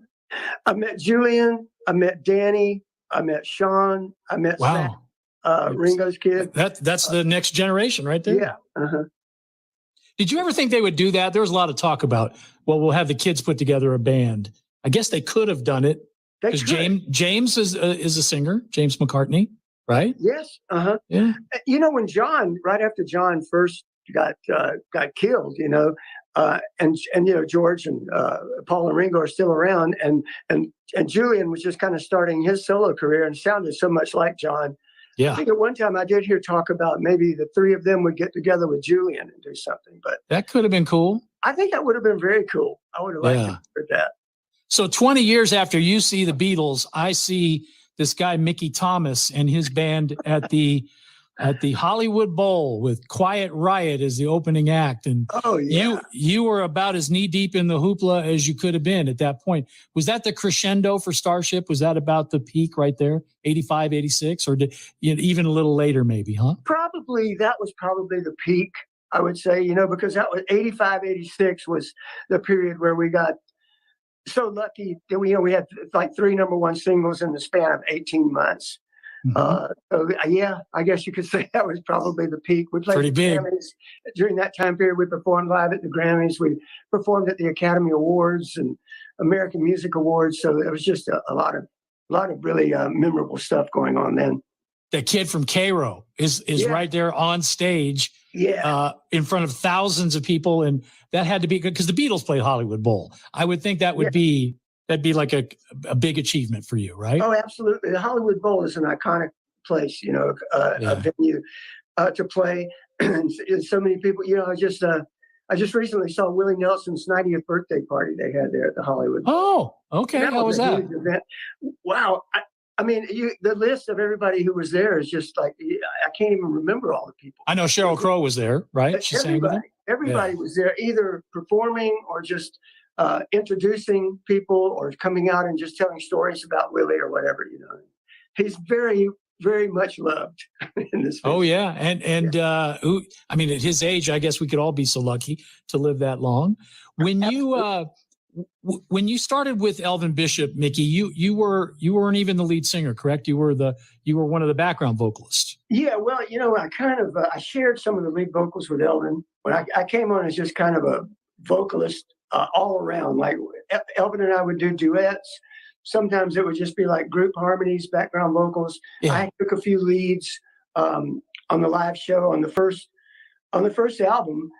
I met Julian. I met Danny. I met Sean. I met Sam, Ringo's kid. That's the next generation right there. Yeah. Uh-huh. Did you ever think they would do that? There was a lot of talk about, well, we'll have the kids put together a band. I guess they could have done it. Because James is a singer, James McCartney, right? Yes. Uh-huh. Yeah. When right after John first got killed, and George and Paul and Ringo are still around, and Julian was just kind of starting his solo career and sounded so much like John. Yeah. I think at one time I did hear talk about maybe the three of them would get together with Julian and do something, but that could have been cool. I think that would have been very cool. I would have liked to hear that. So 20 years after you see the Beatles, I see this guy Mickey Thomas and his band at the Hollywood Bowl with Quiet Riot as the opening act. And you were about as knee deep in the hoopla as you could have been at that point. Was that the crescendo for Starship? Was that about the peak right there? 85, 86, or even a little later maybe, huh? That was probably the peak, I would say, because that was 85, 86 was the period where we got so lucky that we had like 3 number one singles in the span of 18 months. I guess you could say that was probably the peak. We played pretty big. Grammys. During that time period. We performed live at the Grammys. We performed at the Academy Awards and American Music Awards. So it was just a lot of really memorable stuff going on then. The kid from Cairo is right there on stage, in front of thousands of people, and that had to be good because the Beatles played Hollywood Bowl. I would think that would be. That'd be like a big achievement for you, right? Oh, absolutely. The Hollywood Bowl is an iconic place, a venue to play. And so many people, I just recently saw Willie Nelson's 90th birthday party they had there at the Hollywood Bowl. Oh, okay. How was that? Wow. The list of everybody who was there is just like, I can't even remember all the people. I know Sheryl Crow was there, right? She sang with them? Everybody was there, either performing or just introducing people or coming out and just telling stories about Willie or whatever, He's very very much loved in this. Oh yeah, and who? I mean, at his age, I guess we could all be so lucky to live that long. When when you started with Elvin Bishop, Mickey, you weren't even the lead singer, correct? You were one of the background vocalists. Yeah, well, I kind of I shared some of the lead vocals with Elvin, but I came on as just kind of a vocalist all around. Like Elvin and I would do duets. Sometimes it would just be like group harmonies, background vocals. Yeah. I took a few leads on the live show on the first album.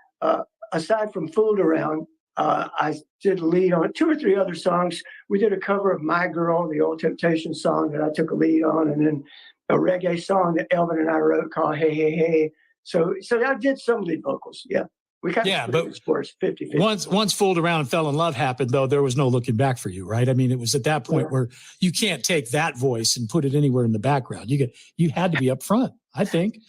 Aside from "Fooled Around," I did a lead on 2 or 3 other songs. We did a cover of "My Girl," the old Temptation song that I took a lead on, and then a reggae song that Elvin and I wrote called "Hey Hey Hey." So I did some lead vocals. Yeah. We kind of but sports 50-50. Once "Fooled Around" and "Fell in Love" happened, though, there was no looking back for you, right? I mean, it was at that point where you can't take that voice and put it anywhere in the background. You had to be up front, I think.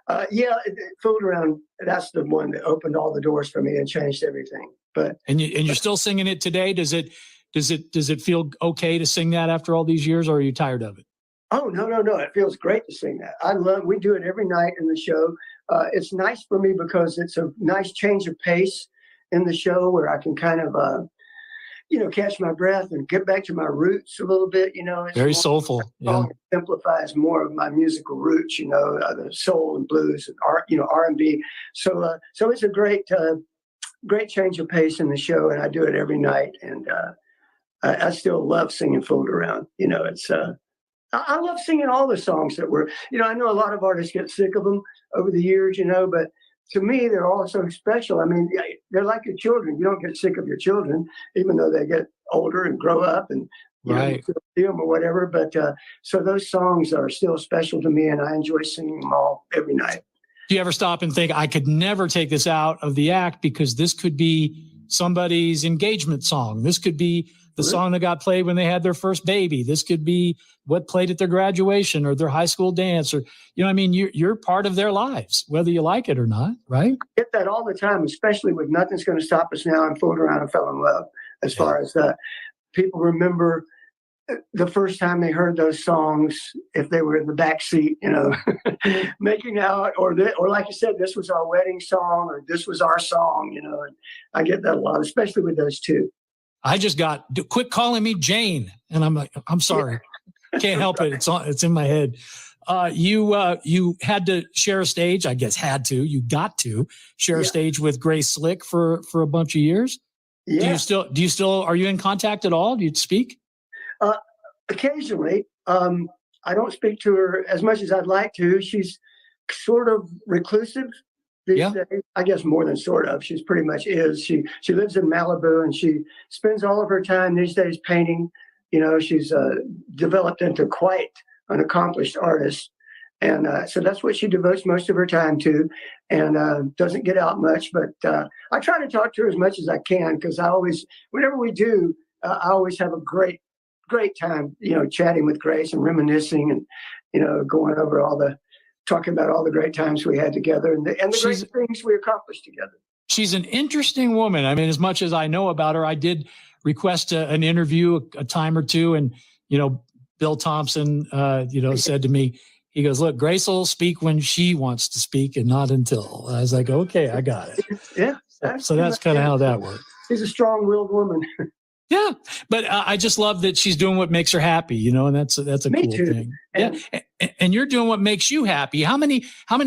"Fooled Around," that's the one that opened all the doors for me and changed everything. And you're still singing it today. Does it feel okay to sing that after all these years, or are you tired of it? Oh, no. It feels great to sing that. We do it every night in the show. It's nice for me because it's a nice change of pace in the show where I can kind of, catch my breath and get back to my roots a little bit. It's very soulful. Yeah. It simplifies more of my musical roots, the soul and blues and R&B. So it's a great change of pace in the show, and I do it every night. And I still love singing "Fooled Around." I love singing all the songs that were, I know a lot of artists get sick of them over the years, but to me, they're all so special. I mean, they're like your children. You don't get sick of your children, even though they get older and grow up and you still see them or whatever. But so those songs are still special to me, and I enjoy singing them all every night. Do you ever stop and think, I could never take this out of the act because this could be somebody's engagement song? This could be the song that got played when they had their first baby. This could be what played at their graduation or their high school dance, or, you're part of their lives, whether you like it or not, right? I get that all the time, especially with "Nothing's Gonna Stop Us Now" and "Fooled Around and Fell in Love." As far as people remember the first time they heard those songs, if they were in the back seat, making out, or like you said, this was our wedding song, or this was our song, and I get that a lot, especially with those two. I just quit calling me Jane. And I'm like, I'm sorry. Can't help it. It's in my head. You had to share a stage, I guess you got to share a stage with Grace Slick for a bunch of years. Yeah. Do you still, are you in contact at all? Do you speak? Occasionally. I don't speak to her as much as I'd like to. She's sort of reclusive these days. I guess more than sort of. She's pretty much is. She lives in Malibu, and she spends all of her time these days painting. She's developed into quite an accomplished artist. And so that's what she devotes most of her time to, and doesn't get out much. But I try to talk to her as much as I can, because whenever we do, I always have a great time, chatting with Grace and reminiscing and, going over talking about all the great times we had together and the great things we accomplished together. She's an interesting woman. I mean, as much as I know about her, I did request an interview a time or two. And, Bill Thompson, said to me, he goes, "Look, Grace will speak when she wants to speak and not until." I was like, okay, I got it. Yeah. So that's kind of how that works. She's a strong-willed woman. Yeah, but I just love that she's doing what makes her happy, and that's a cool thing. And you're doing what makes you happy. How many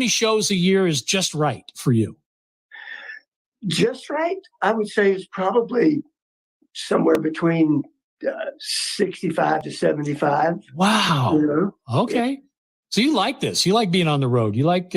shows a year is just right for you? Just right, I would say, is probably somewhere between 65 to 75. Wow. Okay. So you like this? You like being on the road? You like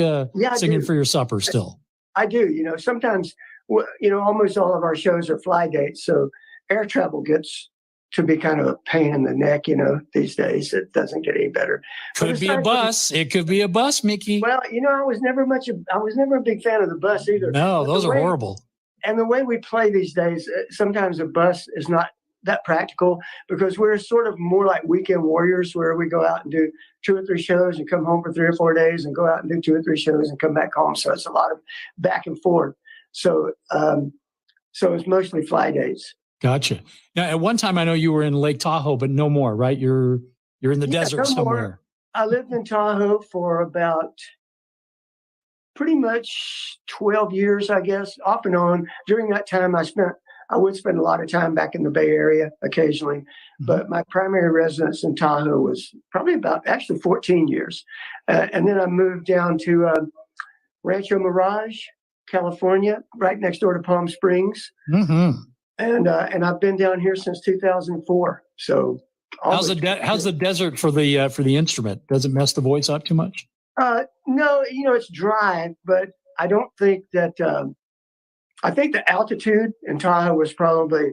singing for your supper still? I do. Sometimes, almost all of our shows are fly dates, so air travel gets to be kind of a pain in the neck, these days. It doesn't get any better. Could be a bus. It could be a bus, Mickey. Well, I was never a big fan of the bus either. No, those are horrible. And the way we play these days, sometimes a bus is not that practical, because we're sort of more like weekend warriors, where we go out and do 2 or 3 shows and come home for 3 or 4 days and go out and do 2 or 3 shows and come back home. So it's a lot of back and forth. So it's mostly fly dates. Gotcha. Now, at one time, I know you were in Lake Tahoe, but no more, right? You're in the desert somewhere. I lived in Tahoe for about pretty much 12 years, I guess, off and on. During that time, I would spend a lot of time back in the Bay Area occasionally, but my primary residence in Tahoe was probably actually 14 years. And then I moved down to Rancho Mirage, California, right next door to Palm Springs. Mm-hmm. And I've been down here since 2004. So how's the desert for the instrument? Does it mess the voice up too much? No, it's dry, but I don't think that. I think the altitude in Tahoe was probably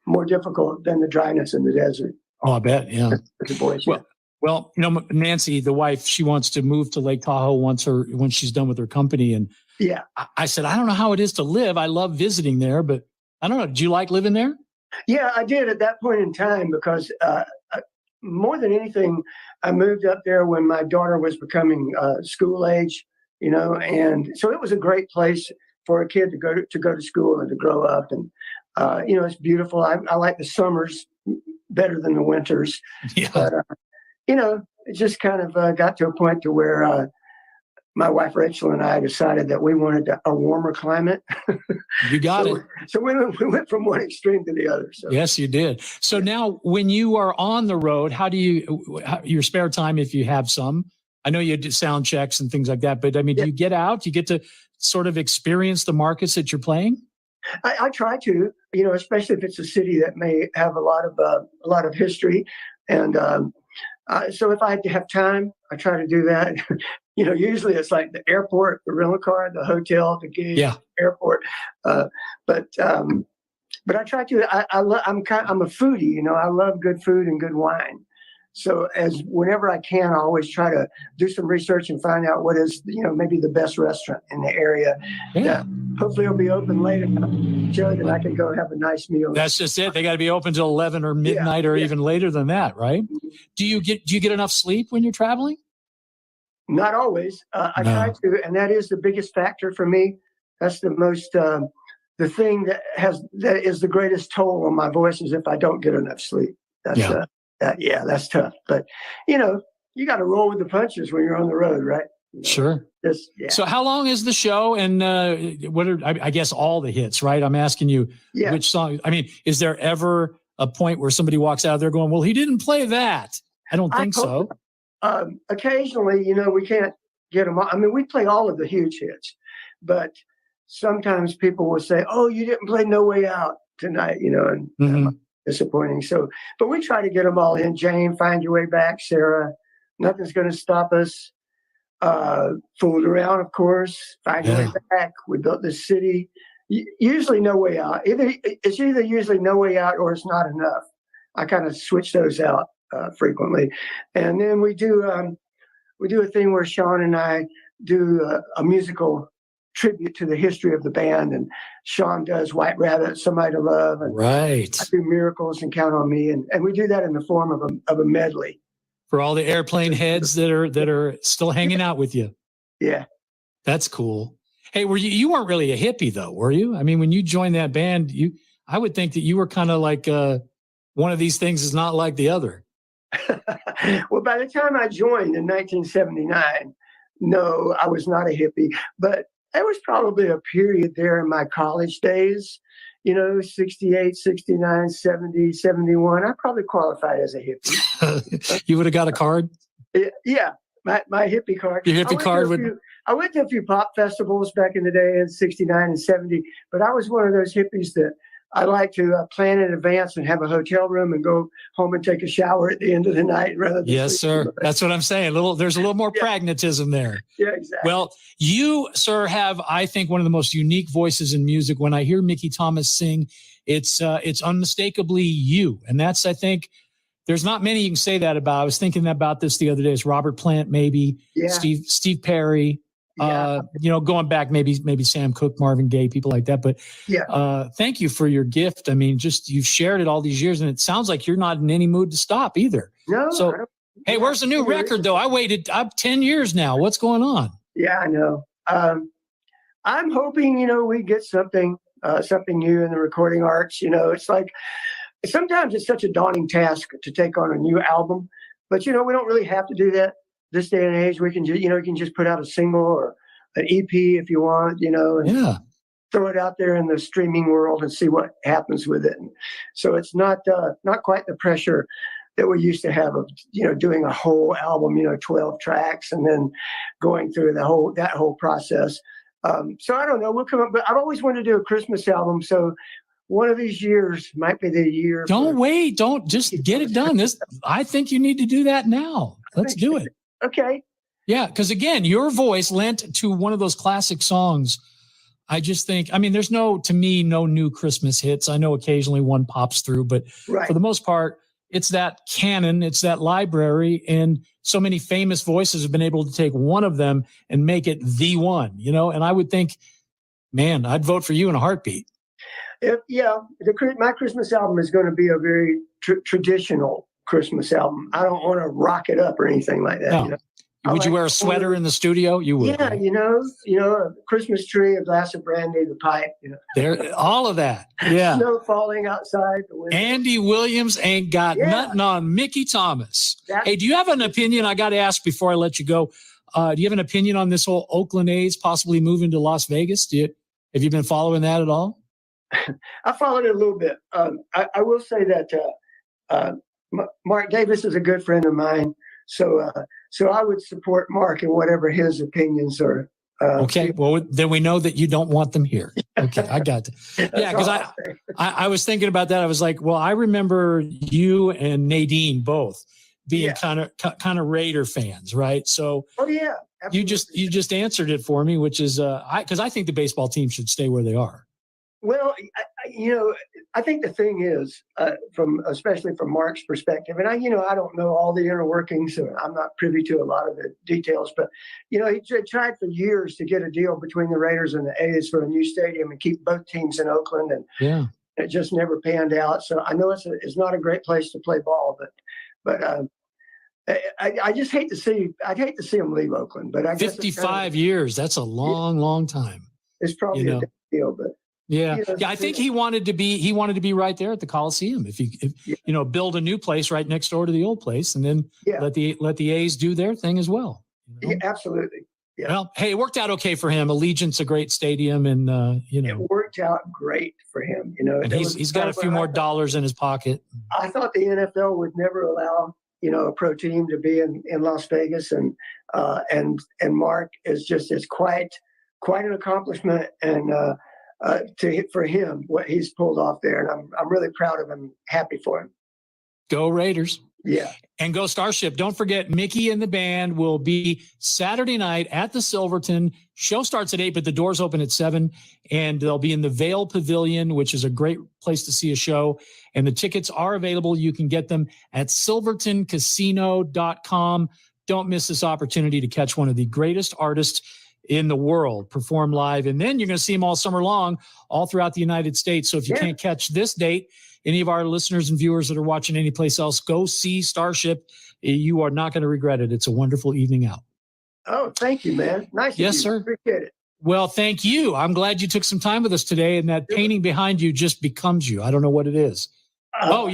more difficult than the dryness in the desert. Oh, I bet. Yeah. The voice, well, Nancy, the wife, she wants to move to Lake Tahoe when she's done with her company, and yeah, I said, I don't know how it is to live. I love visiting there, but I don't know. Do you like living there? Yeah, I did at that point in time because more than anything, I moved up there when my daughter was becoming school age, and so it was a great place for a kid to go to school and to grow up. And, it's beautiful. I like the summers better than the winters. Yeah. But, it just kind of got to a point to where my wife Rachel and I decided that we wanted a warmer climate. You got it. So we went from one extreme to the other. So. Yes, you did. So now when you are on the road, how do your spare time, if you have some, I know you do sound checks and things like that, but I mean, do you get out? Do you get to sort of experience the markets that you're playing? I try to, especially if it's a city that may have a lot of history. And so if I have time, I try to do that. Usually it's like the airport, the rental car, the hotel, the gig, airport. But I try to. I'm a foodie. I love good food and good wine. So whenever I can, I always try to do some research and find out what is maybe the best restaurant in the area. Yeah. Hopefully it'll be open late enough so that I can go have a nice meal. That's just it. They got to be open till 11 or midnight or even later than that, right? Do you get enough sleep when you're traveling? Not always. I try to, and that is the biggest factor for me. That's the most the thing that is the greatest toll on my voice is if I don't get enough sleep. That's tough. But you got to roll with the punches when you're on the road, right? Sure. So how long is the show, and what are I guess all the hits, right? I'm asking you which song. I mean, is there ever a point where somebody walks out there going, "Well, he didn't play that"? I don't think so. Occasionally, we can't get them all. I mean, we play all of the huge hits, but sometimes people will say, "Oh, you didn't play No Way Out tonight," and disappointing. So, but we try to get them all in. Jane, Find Your Way Back, Sarah, Nothing's Gonna Stop Us. Fooled Around, of course. Find Your Way Back. We Built This City. Usually No Way Out. It's either usually No Way Out or It's Not Enough. I kind of switch those out frequently. And then we do a thing where Sean and I do a musical tribute to the history of the band, and Sean does White Rabbit, Somebody to Love, and I do Miracles and Count on Me, and we do that in the form of a medley. For all the airplane heads that are still hanging out with you. Yeah. That's cool. Hey, you weren't really a hippie though, were you? I mean, when you joined that band, I would think that you were kind of like one of these things is not like the other. Well, by the time I joined in 1979, no, I was not a hippie, but there was probably a period there in my college days, 68, 69, 70, 71. I probably qualified as a hippie. You would have got a card? Yeah, my hippie card. Your hippie card would. I went to a few pop festivals back in the day in 69 and 70, but I was one of those hippies that I like to plan in advance and have a hotel room and go home and take a shower at the end of the night rather than. Yes, sir. That's what I'm saying. There's a little more pragmatism there. Yeah, exactly. Well, you, sir, have, I think, one of the most unique voices in music. When I hear Mickey Thomas sing, it's unmistakably you. And that's, I think, there's not many you can say that about. I was thinking about this the other day. It's Robert Plant, maybe. Yeah. Steve Perry. Yeah. Going back, maybe Sam Cooke, Marvin Gaye, people like that. But thank you for your gift. I mean, just you've shared it all these years, and it sounds like you're not in any mood to stop either. No. So, hey, where's the new record though? I waited 10 years now. What's going on? Yeah, I know. I'm hoping we get something new in the recording arts. It's like sometimes it's such a daunting task to take on a new album, but we don't really have to do that. this day and age, we can just, you can just put out a single or an EP if you want, and throw it out there in the streaming world and see what happens with it. And so it's not quite the pressure that we used to have of, doing a whole album, 12 tracks and then going through that whole process. So I don't know, we'll come up, but I've always wanted to do a Christmas album. So one of these years might be the year. Don't just get it done. I think you need to do that now. Let's do it. Okay. Yeah. Cause again, your voice lent to one of those classic songs. I just think, there's no new Christmas hits. I know occasionally one pops through, but for the most part, it's that canon, it's that library, and so many famous voices have been able to take one of them and make it the one, and I would think, man, I'd vote for you in a heartbeat. My Christmas album is going to be a very traditional Christmas album. I don't want to rock it up or anything like that. No. Would you wear a sweater in the studio? You would. Yeah, right? A Christmas tree, a glass of brandy, the pipe. There, all of that. Yeah. Snow falling outside the window. Andy Williams ain't got nothing on Mickey Thomas. Hey, do you have an opinion? I got to ask before I let you go. Do you have an opinion on this whole Oakland A's possibly moving to Las Vegas? Have you been following that at all? I followed it a little bit. I will say that Mark Davis is a good friend of mine. So I would support Mark in whatever his opinions are. Okay, well, then we know that you don't want them here. Okay, I got that. Yeah, because I was thinking about that. I was like, well, I remember you and Nadine both being kind of Raider fans, right? So absolutely. you just answered it for me, which is because I think the baseball team should stay where they are. Well, I think the thing is, especially from Mark's perspective, and I don't know all the inner workings, so I'm not privy to a lot of the details, but he tried for years to get a deal between the Raiders and the A's for a new stadium and keep both teams in Oakland, and it just never panned out. So I know it's not a great place to play ball, but I just hate to see him leave Oakland. But I guess 55 years, that's a long time. It's probably a big deal, but. Yeah. I think he wanted to be right there at the Coliseum. If build a new place right next door to the old place, and then let the A's do their thing as well. Yeah, absolutely. Yeah. Well, hey, it worked out okay for him. Allegiant's a great stadium, and it worked out great for him. And he's got a few more dollars in his pocket. I thought the NFL would never allow a pro team to be in Las Vegas, and Mark is quite an accomplishment, and for him, what he's pulled off there. And I'm really proud of him, happy for him. Go Raiders. Yeah. And go Starship. Don't forget, Mickey and the band will be Saturday night at the Silverton. Show starts at 8, but the doors open at 7. And they'll be in the Vail Pavilion, which is a great place to see a show. And the tickets are available. You can get them at silvertoncasino.com. Don't miss this opportunity to catch one of the greatest artists in the world perform live. And then you're going to see them all summer long, all throughout the United States. So if you can't catch this date, any of our listeners and viewers that are watching anyplace else, go see Starship. You are not going to regret it. It's a wonderful evening out. Oh, thank you, man. Nice. Yes, sir. Appreciate it. Well, thank you. I'm glad you took some time with us today, and that painting behind you just becomes you. I don't know what it is. I love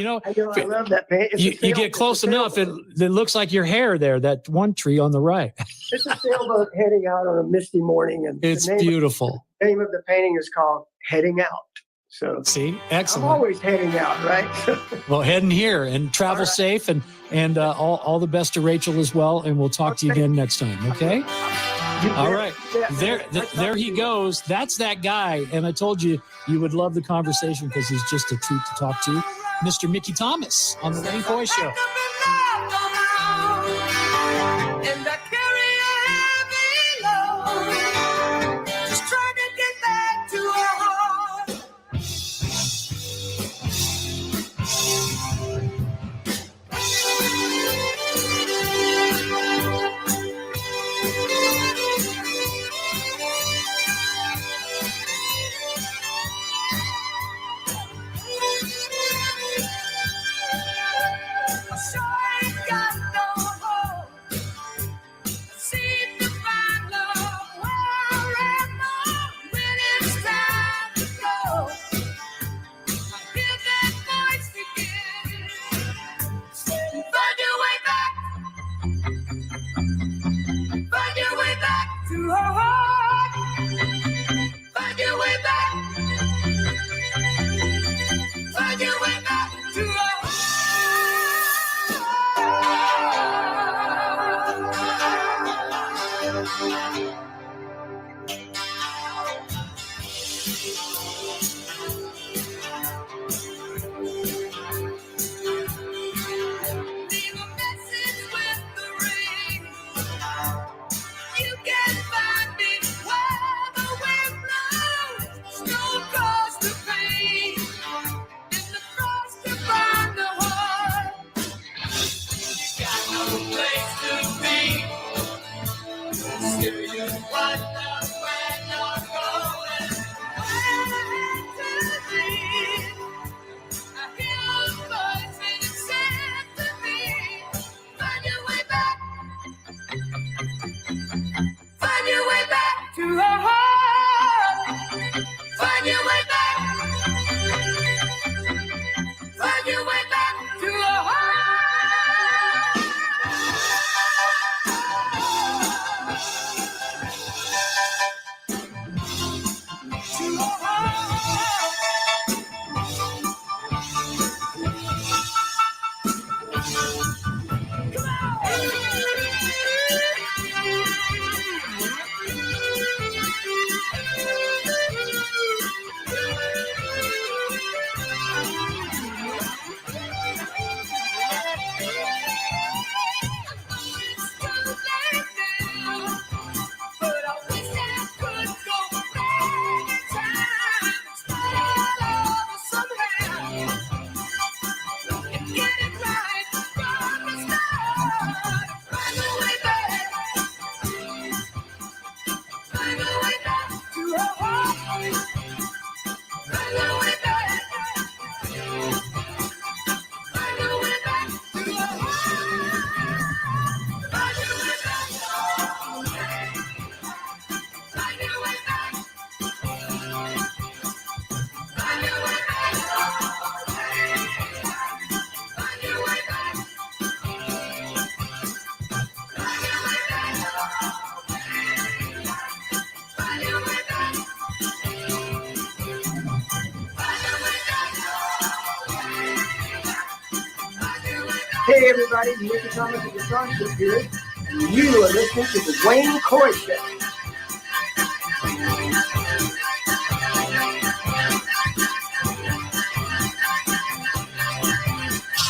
that paint. You get close enough, it looks like your hair there, that one tree on the right. It's a sailboat heading out on a misty morning. And it's beautiful. The name of the painting is called Heading Out. So see, excellent. I'm always heading out, right? Well, heading here, and travel safe, and all the best to Rachel as well. And we'll talk to you again next time. Okay. All right. There he goes. That's that guy. And I told you would love the conversation because he's just a treat to talk to. Mr. Mickey Thomas on the Wayne Coy Show. Sure, Hey everybody, Mr. Thomas of the Starship here, and you are listening to the Wayne Coy Show.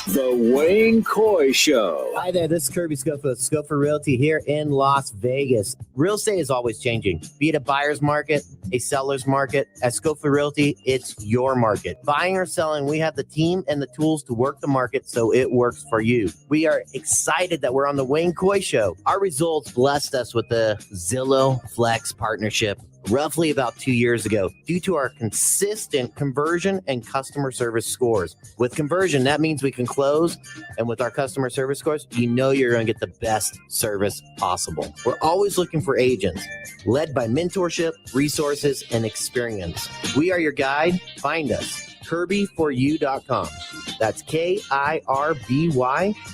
The Wayne Coy Show. Hi there, this is Kirby Scofa of Scofa Realty here in Las Vegas. Real estate is always changing. Be it a buyer's market, a seller's market, at Scofa Realty, it's your market. Buying or selling, we have the team and the tools to work the market so it works for you. We are excited that we're on the Wayne Coy Show. Our results blessed us with the Zillow Flex partnership roughly about 2 years ago due to our consistent conversion and customer service scores. With conversion, that means we can close, and with our customer service scores, you know you're going to get the best service possible. We're always looking for agents led by mentorship, resources, and experience. We are your guide. Find us. Kirby4U.com. That's Kirby,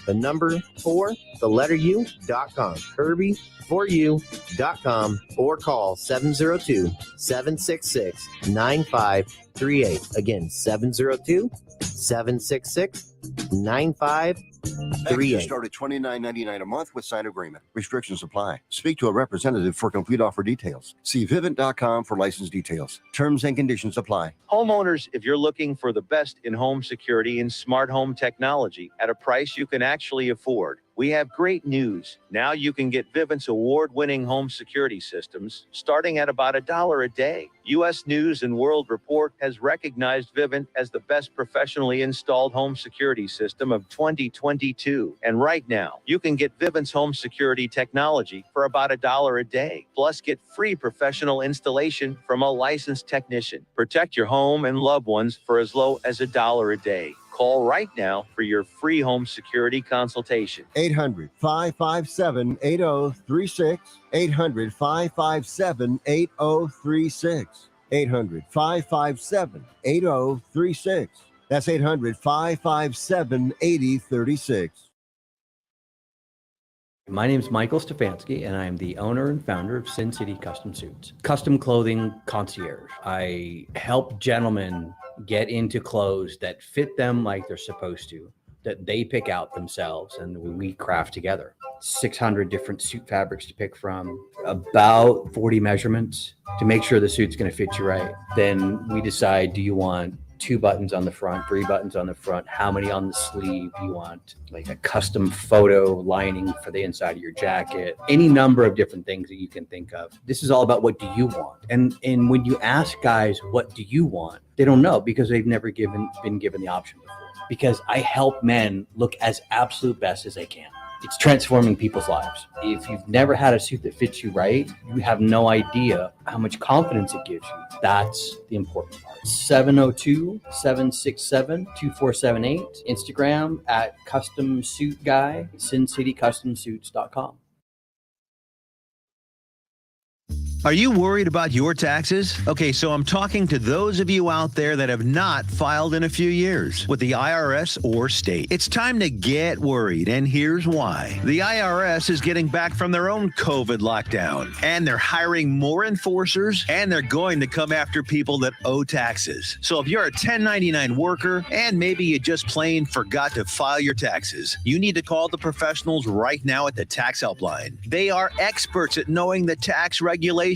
the number 4, the letter U.com. Kirby4U.com or call 702-766-9538. Again, 702-766-9538. Packages start at $29.99 a month with signed agreement. Restrictions apply. Speak to a representative for complete offer details. See Vivint.com for license details. Terms and conditions apply. Homeowners, if you're looking for the best in home security and smart home technology at a price you can actually afford, we have great news. Now you can get Vivint's award-winning home security systems starting at about $1 a day. U.S. News and World Report has recognized Vivint as the best professionally installed home security system of 2022. And right now, you can get Vivint's home security technology for about $1 a day. Plus, get free professional installation from a licensed technician. Protect your home and loved ones for as low as $1 a day. Call right now for your free home security consultation. 800-557-8036. 800-557-8036. 800-557-8036. That's 800-557-8036. My name is Michael Stefanski, and I am the owner and founder of Sin City Custom Suits, custom clothing concierge. I help gentlemen get into clothes that fit them like they're supposed to, that they pick out themselves, and we craft together. 600 different suit fabrics to pick from, about 40 measurements to make sure the suit's going to fit you right. Then we decide, do you want 2 buttons on the front, 3 buttons on the front, how many on the sleeve? Do you want like a custom photo lining for the inside of your jacket? Any number of different things that you can think of. This is all about what do you want? And when you ask guys, what do you want? They don't know because they've never been given the option before. Because I help men look as absolute best as they can. It's transforming people's lives. If you've never had a suit that fits you right, you have no idea how much confidence it gives you. That's the important part. 702-767-2478. Instagram at Custom Suit Guy, SinCityCustomSuits.com. Are you worried about your taxes? Okay, so I'm talking to those of you out there that have not filed in a few years with the IRS or state. It's time to get worried, and here's why. The IRS is getting back from their own COVID lockdown, and they're hiring more enforcers, and they're going to come after people that owe taxes. So if you're a 1099 worker, and maybe you just plain forgot to file your taxes, you need to call the professionals right now at the Tax Helpline. They are experts at knowing the tax regulations,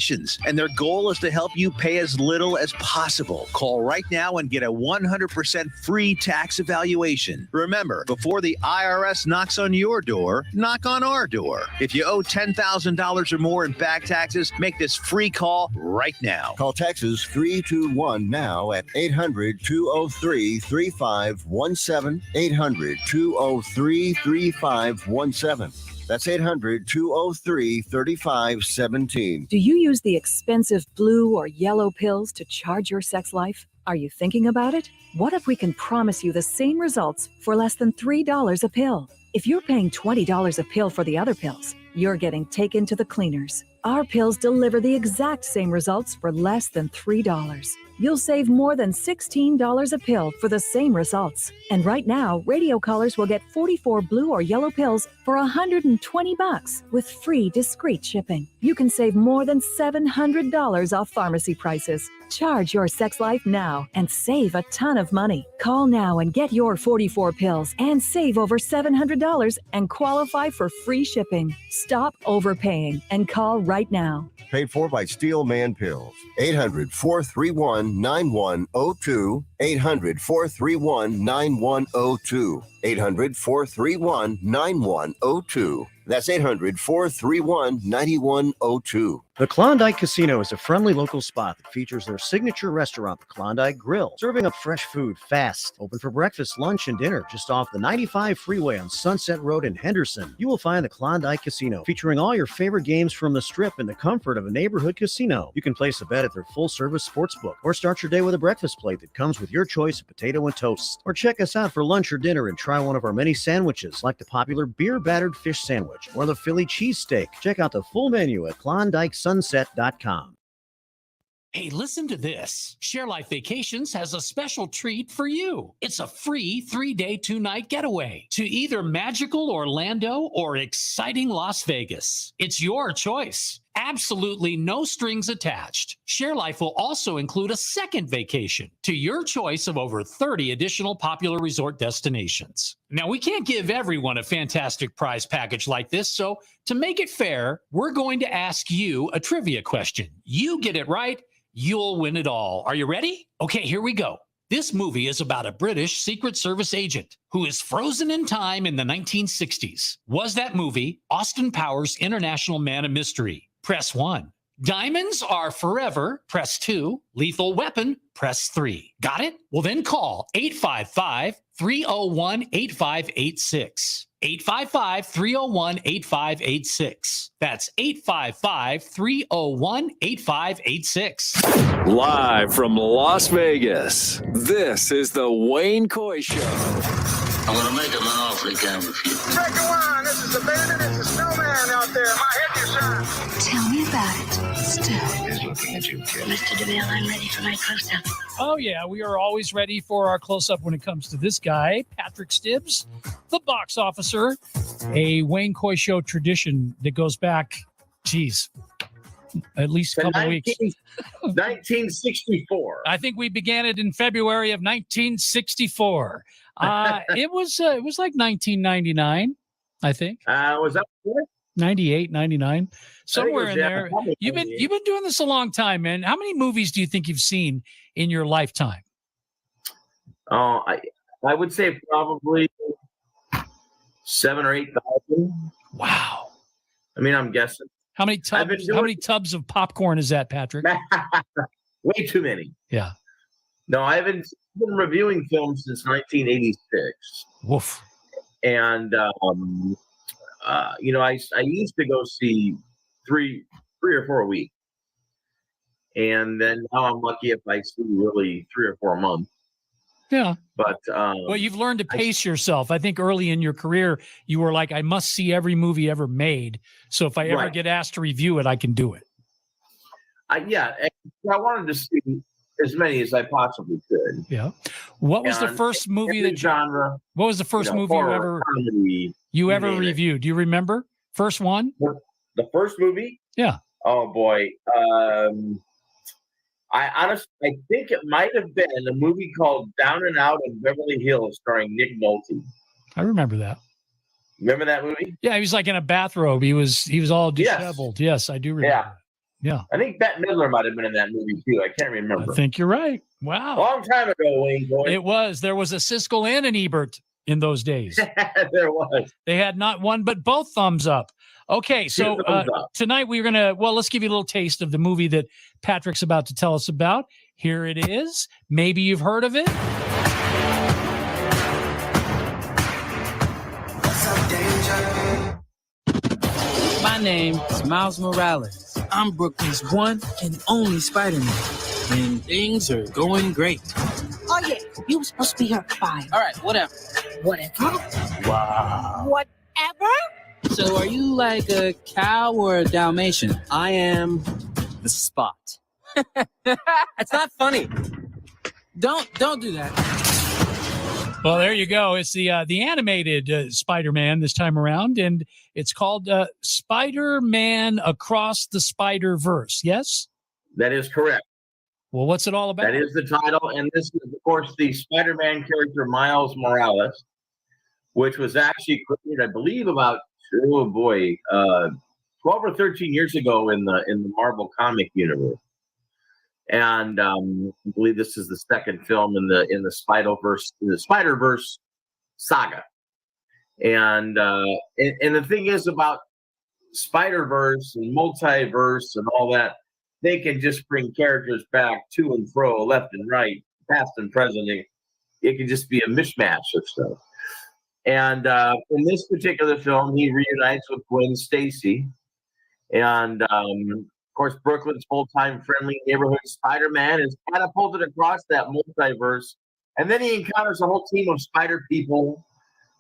and their goal is to help you pay as little as possible. Call right now and get a 100% free tax evaluation. Remember, before the IRS knocks on your door, knock on our door. If you owe $10,000 or more in back taxes, make this free call right now. Call Texas 321 now at 800-203-3517. 800-203-3517. That's 800-203-3517. Do you use the expensive blue or yellow pills to charge your sex life? Are you thinking about it? What if we can promise you the same results for less than $3 a pill? If you're paying $20 a pill for the other pills, you're getting taken to the cleaners. Our pills deliver the exact same results for less than $3. you'll save more than $16 a pill for the same results. And right now, radio callers will get 44 blue or yellow pills for $120 with free discreet shipping. You can save more than $700 off pharmacy prices. Charge your sex life now and save a ton of money. Call now and get your 44 pills and save over $700 and qualify for free shipping. Stop overpaying and call right now. Paid for by Steel Man Pills. 800-431-9102. 800-431-9102. 800-431-9102. That's 800-431-9102. The Klondike Casino is a friendly local spot that features their signature restaurant, the Klondike Grill, serving up fresh food fast. Open for breakfast, lunch, and dinner just off the 95 freeway on Sunset Road in Henderson. You will find the Klondike Casino featuring all your favorite games from the Strip in the comfort of a neighborhood casino. You can place a bet at their full-service sports book or start your day with a breakfast plate that comes with your choice of potato and toast. Or check us out for lunch or dinner and try one of our many sandwiches like the popular beer-battered fish sandwich or the Philly cheesesteak. Check out the full menu at KlondikeSunset.com. Hey, listen to this. Share Life Vacations has a special treat for you. It's a free 3-day, 2-night getaway to either magical Orlando or exciting Las Vegas. It's your choice. Absolutely no strings attached. Share Life will also include a second vacation to your choice of over 30 additional popular resort destinations. Now, we can't give everyone a fantastic prize package like this, so to make it fair, we're going to ask you a trivia question. You get it right, you'll win it all. Are you ready? Okay, here we go. This movie is about a British Secret Service agent who is frozen in time in the 1960s. Was that movie Austin Powers' International Man of Mystery? Press 1. Diamonds Are Forever, press 2. Lethal Weapon, press 3. Got it? Well, then call 855-301-8586. 855-301-8586. That's 855-301-8586. Live from Las Vegas, this is the Wayne Coy Show. I'm going to make him an offer he can't refuse. Check the wine. This is the bandit. It's the snowman out there. My head is shine. Tell me about it. Still. He's looking at you, kid. Mr. DeMille, I'm ready for my close-up. Oh, yeah, we are always ready for our close-up when it comes to this guy, Patrick Stibbs, the box officer, a Wayne Coy Show tradition that goes back, at least a couple of weeks. 1964. I think we began it in February of 1964. It was like 1999, I think. Was that 98, 99, somewhere in there. You've been doing this a long time, man. How many movies do you think you've seen in your lifetime? Oh, I would say probably 7,000 or 8,000. Wow. I mean, I'm guessing. How many tubs of popcorn is that, Patrick? Way too many. Yeah. No, I haven't been reviewing films since 1986. Woof. And I used to go see three or four a week, and then now I'm lucky if I see really 3 or 4 a month. Yeah. But well, you've learned to pace yourself. I think early in your career, you were like, I must see every movie ever made. So if I ever get asked to review it, I can do it. I wanted to see as many as I possibly could. Yeah. What was the first movie that genre? What was the first movie you ever reviewed? Do you remember? First one? The first movie? Yeah. Oh boy. I think it might have been a movie called Down and Out in Beverly Hills starring Nick Nolte. I remember that. Remember that movie? Yeah, he was like in a bathrobe. He was all disheveled. Yes, I do remember. Yeah. I think Bette Midler might have been in that movie too. I can't remember. I think you're right. Wow. Long time ago, Wayne Coy. It was. There was a Siskel and an Ebert in those days. There was. They had not one, but both thumbs up. Okay, so tonight we're going to, let's give you a little taste of the movie that Patrick's about to tell us about. Here it is. Maybe you've heard of it. My name is Miles Morales. I'm Brooklyn's one and only Spider-Man. And things are going great. Oh, yeah. You were supposed to be here at 5. All right, whatever. Whatever? Wow. Whatever? So are you like a cow or a Dalmatian? I am the Spot. It's not funny. Don't do that. Well, there you go. It's the animated Spider-Man this time around, and it's called Spider-Man Across the Spider-Verse. Yes? That is correct. Well, what's it all about? That is the title, and this is, of course, the Spider-Man character Miles Morales, which was actually created, I believe, about 12 or 13 years ago in the Marvel comic universe. And I believe this is the second film in the Spider-Verse saga. And the thing is about Spider-Verse and multiverse and all that, they can just bring characters back to and fro, left and right, past and present. It can just be a mishmash of stuff. And in this particular film, he reunites with Gwen Stacy. And, of course, Brooklyn's full-time friendly neighborhood Spider-Man is catapulted across that multiverse. And then he encounters a whole team of spider people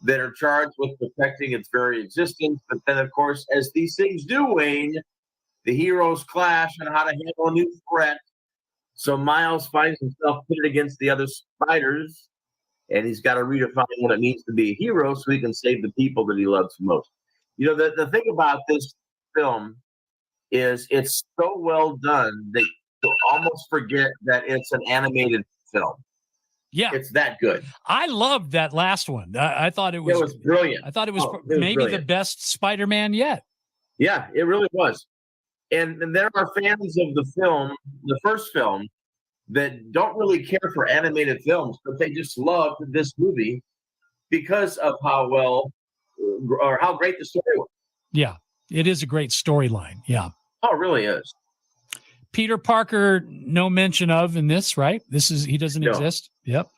that are charged with protecting its very existence. But then, of course, as these things do, Wayne, the heroes clash on how to handle a new threat. So Miles finds himself pitted against the other spiders, and he's got to redefine what it means to be a hero so he can save the people that he loves most. You know, the thing about this film is it's so well done that you almost forget that it's an animated film. Yeah. It's that good. I loved that last one. I thought it was brilliant. I thought it was maybe the best Spider-Man yet. Yeah, it really was. And there are fans of the film, the first film, that don't really care for animated films, but they just loved this movie because of how well or how great the story was. Yeah, it is a great storyline. Yeah. Oh, it really is. Peter Parker, no mention of in this, right? He doesn't exist. Yep.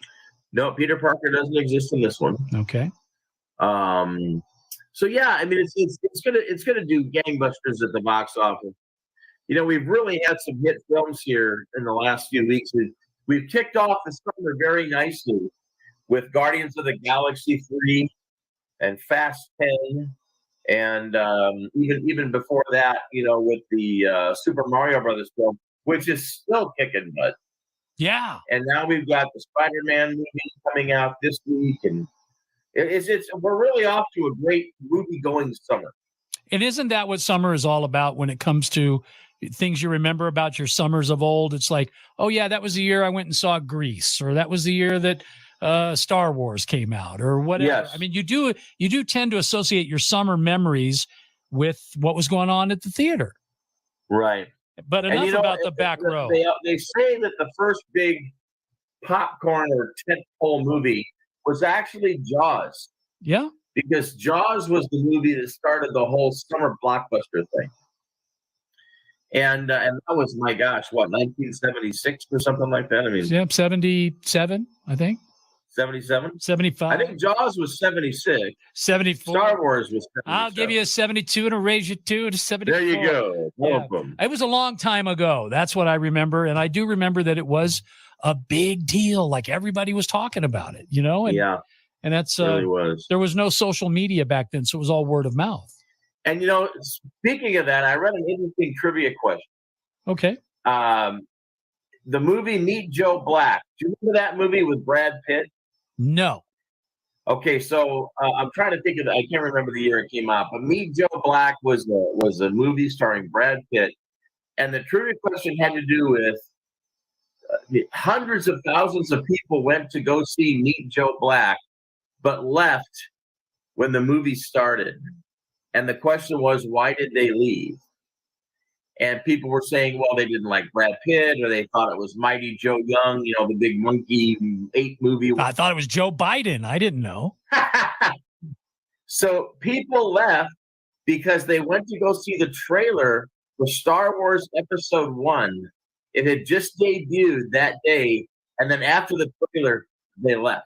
No, Peter Parker doesn't exist in this one. Okay. So yeah, I mean it's gonna do gangbusters at the box office. You know, we've really had some hit films here in the last few weeks. We've kicked off the summer very nicely with Guardians of the Galaxy 3 and Fast 10, and even before that, you know, with the Super Mario Brothers film, which is still kicking butt. Yeah. And now we've got the Spider-Man movie coming out this week, and we're really off to a great movie-going summer. And isn't that what summer is all about when it comes to things you remember about your summers of old? It's like, oh yeah, that was the year I went and saw Grease, or that was the year that Star Wars came out, or whatever. Yes. I mean, you do tend to associate your summer memories with what was going on at the theater. Right. But enough about the back row. They say that the first big popcorn or tentpole movie was actually Jaws. Yeah. Because Jaws was the movie that started the whole summer blockbuster thing. And that was, my gosh, what, 1976 or something like that? I mean, yeah, 77, I think. 77? 75. I think Jaws was 76. 74. Star Wars was 77. I'll give you a 72 and I'll raise you 2 to 74. There you go. Welcome. It was a long time ago. That's what I remember. And I do remember that it was a big deal. Like everybody was talking about it, you know? And, yeah. And that's, it really was. There was no social media back then. So it was all word of mouth. And, you know, speaking of that, I read an interesting trivia question. Okay. The movie Meet Joe Black. Do you remember that movie with Brad Pitt? No. Okay, so I'm trying to think of it. I can't remember the year it came out, but Meet Joe Black was a movie starring Brad Pitt, and the trivia question had to do with hundreds of thousands of people went to go see Meet Joe Black, but left when the movie started. And the question was, why did they leave? And people were saying, well, they didn't like Brad Pitt, or they thought it was Mighty Joe Young, you know, the big Monkey 8 movie. I thought it was Joe Biden. I didn't know. So people left because they went to go see the trailer for Star Wars Episode 1. It had just debuted that day. And then after the trailer, they left.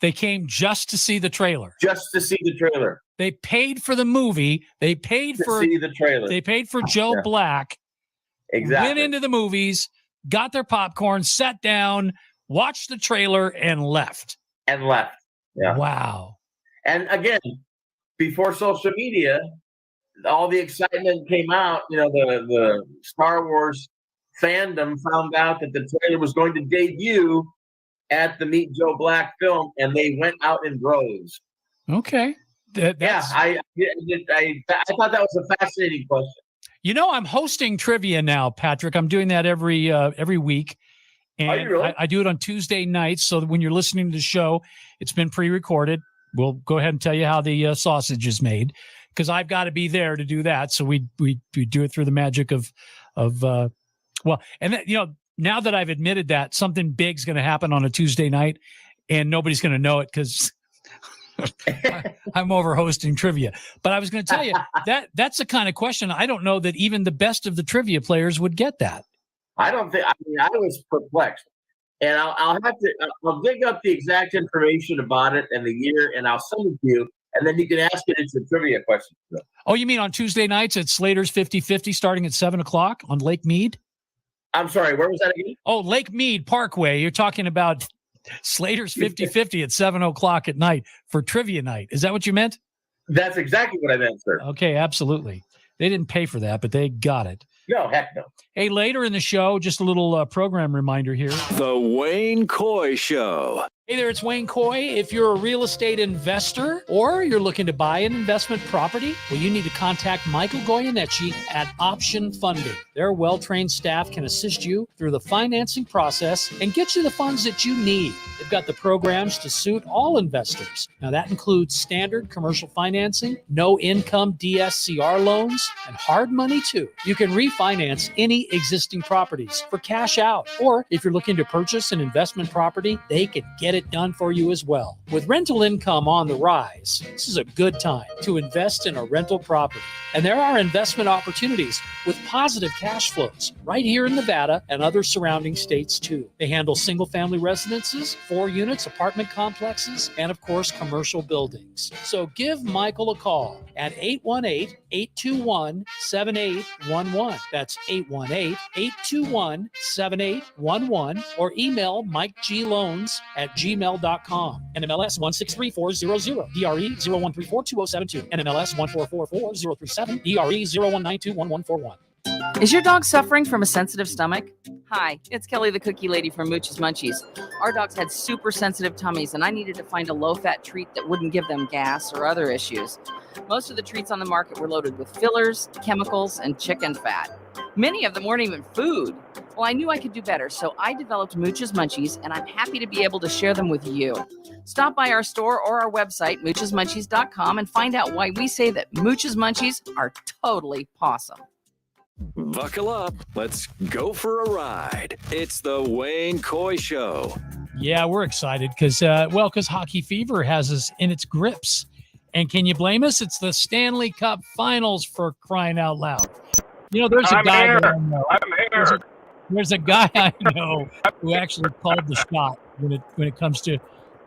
They came just to see the trailer. Just to see the trailer. They paid for the movie. They paid to see the trailer. They paid for Joe Black. Exactly. Went into the movies, got their popcorn, sat down, watched the trailer, and left. Yeah. Wow. And again, before social media, all the excitement came out. You know, the Star Wars fandom found out that the trailer was going to debut at the Meet Joe Black film, and they went out in droves. Okay. That's... I thought that was a fascinating question. You know, I'm hosting trivia now, Patrick. I'm doing that every week. And Are you really? I do it on Tuesday nights, so that when you're listening to the show, it's been pre-recorded. We'll go ahead and tell you how the sausage is made, because I've got to be there to do that. So we do it through the magic of well, and then, you know, now that I've admitted that, something big's going to happen on a Tuesday night, and nobody's going to know it because I'm over hosting trivia. But I was going to tell you that's the kind of question I don't know that even the best of the trivia players would get that. I don't think. I mean, I was perplexed, and I'll dig up the exact information about it and the year, and I'll send it to you, and then you can ask it as a trivia question. Oh, you mean on Tuesday nights at Slater's 50/50 starting at 7:00 on Lake Mead? I'm sorry, where was that again? Oh, Lake Mead Parkway. You're talking about Slater's 50/50 at 7:00 at night for trivia night. Is that what you meant? That's exactly what I meant, sir. Okay, absolutely. They didn't pay for that, but they got it. No, heck no. Hey, later in the show, just a little program reminder here. The Wayne Coy Show. Hey there, it's Wayne Coy. If you're a real estate investor or you're looking to buy an investment property, well, you need to contact Michael Goyeneche at Option Funding. Their well-trained staff can assist you through the financing process and get you the funds that you need. They've got the programs to suit all investors. Now, that includes standard commercial financing, no-income DSCR loans, and hard money, too. You can refinance any existing properties for cash out. Or if you're looking to purchase an investment property, they can get it done for you as well. With rental income on the rise, this is a good time to invest in a rental property. And there are investment opportunities with positive cash flows right here in Nevada and other surrounding states too. They handle single-family residences, 4 units, apartment complexes, and of course, commercial buildings. So give Michael a call at 818-821-7811. That's 818-821-7811, or email MikeGLoans@gmail.com. NMLS 163400, DRE 01342072, NMLS 1444037, DRE 01921141. Is your dog suffering from a sensitive stomach? Hi, it's Kelly the Cookie Lady from Mooch's Munchies. Our dogs had super sensitive tummies, and I needed to find a low-fat treat that wouldn't give them gas or other issues. Most of the treats on the market were loaded with fillers, chemicals, and chicken fat. Many of them weren't even food. Well, I knew I could do better, so I developed Mooch's Munchies, and I'm happy to be able to share them with you. Stop by our store or our website, moochesmunchies.com, and find out why we say that Mooch's Munchies are totally pawsome. Buckle up. Let's go for a ride. It's the Wayne Coy Show. Yeah, we're excited because Hockey Fever has us in its grips. And can you blame us? It's the Stanley Cup Finals, for crying out loud. You know, there's a guy that I know. There's a guy I know who actually called the shot when it comes to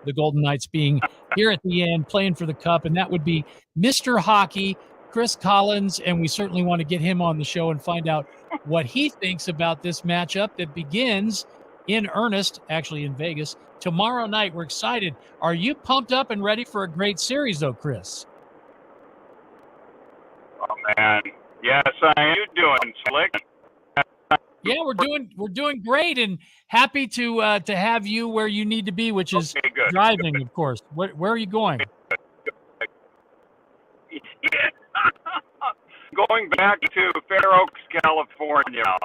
the Golden Knights being here at the end, playing for the Cup, and that would be Mr. Hockey, Chris Collins, and we certainly want to get him on the show and find out what he thinks about this matchup that begins in earnest, actually in Vegas, tomorrow night. We're excited. Are you pumped up and ready for a great series, though, Chris? Oh, man. Yes, I am. You doing, Slick? Yeah, we're doing great, and happy to have you where you need to be, which is driving, of course. Where are you going? Yeah. Going back to Fair Oaks, California.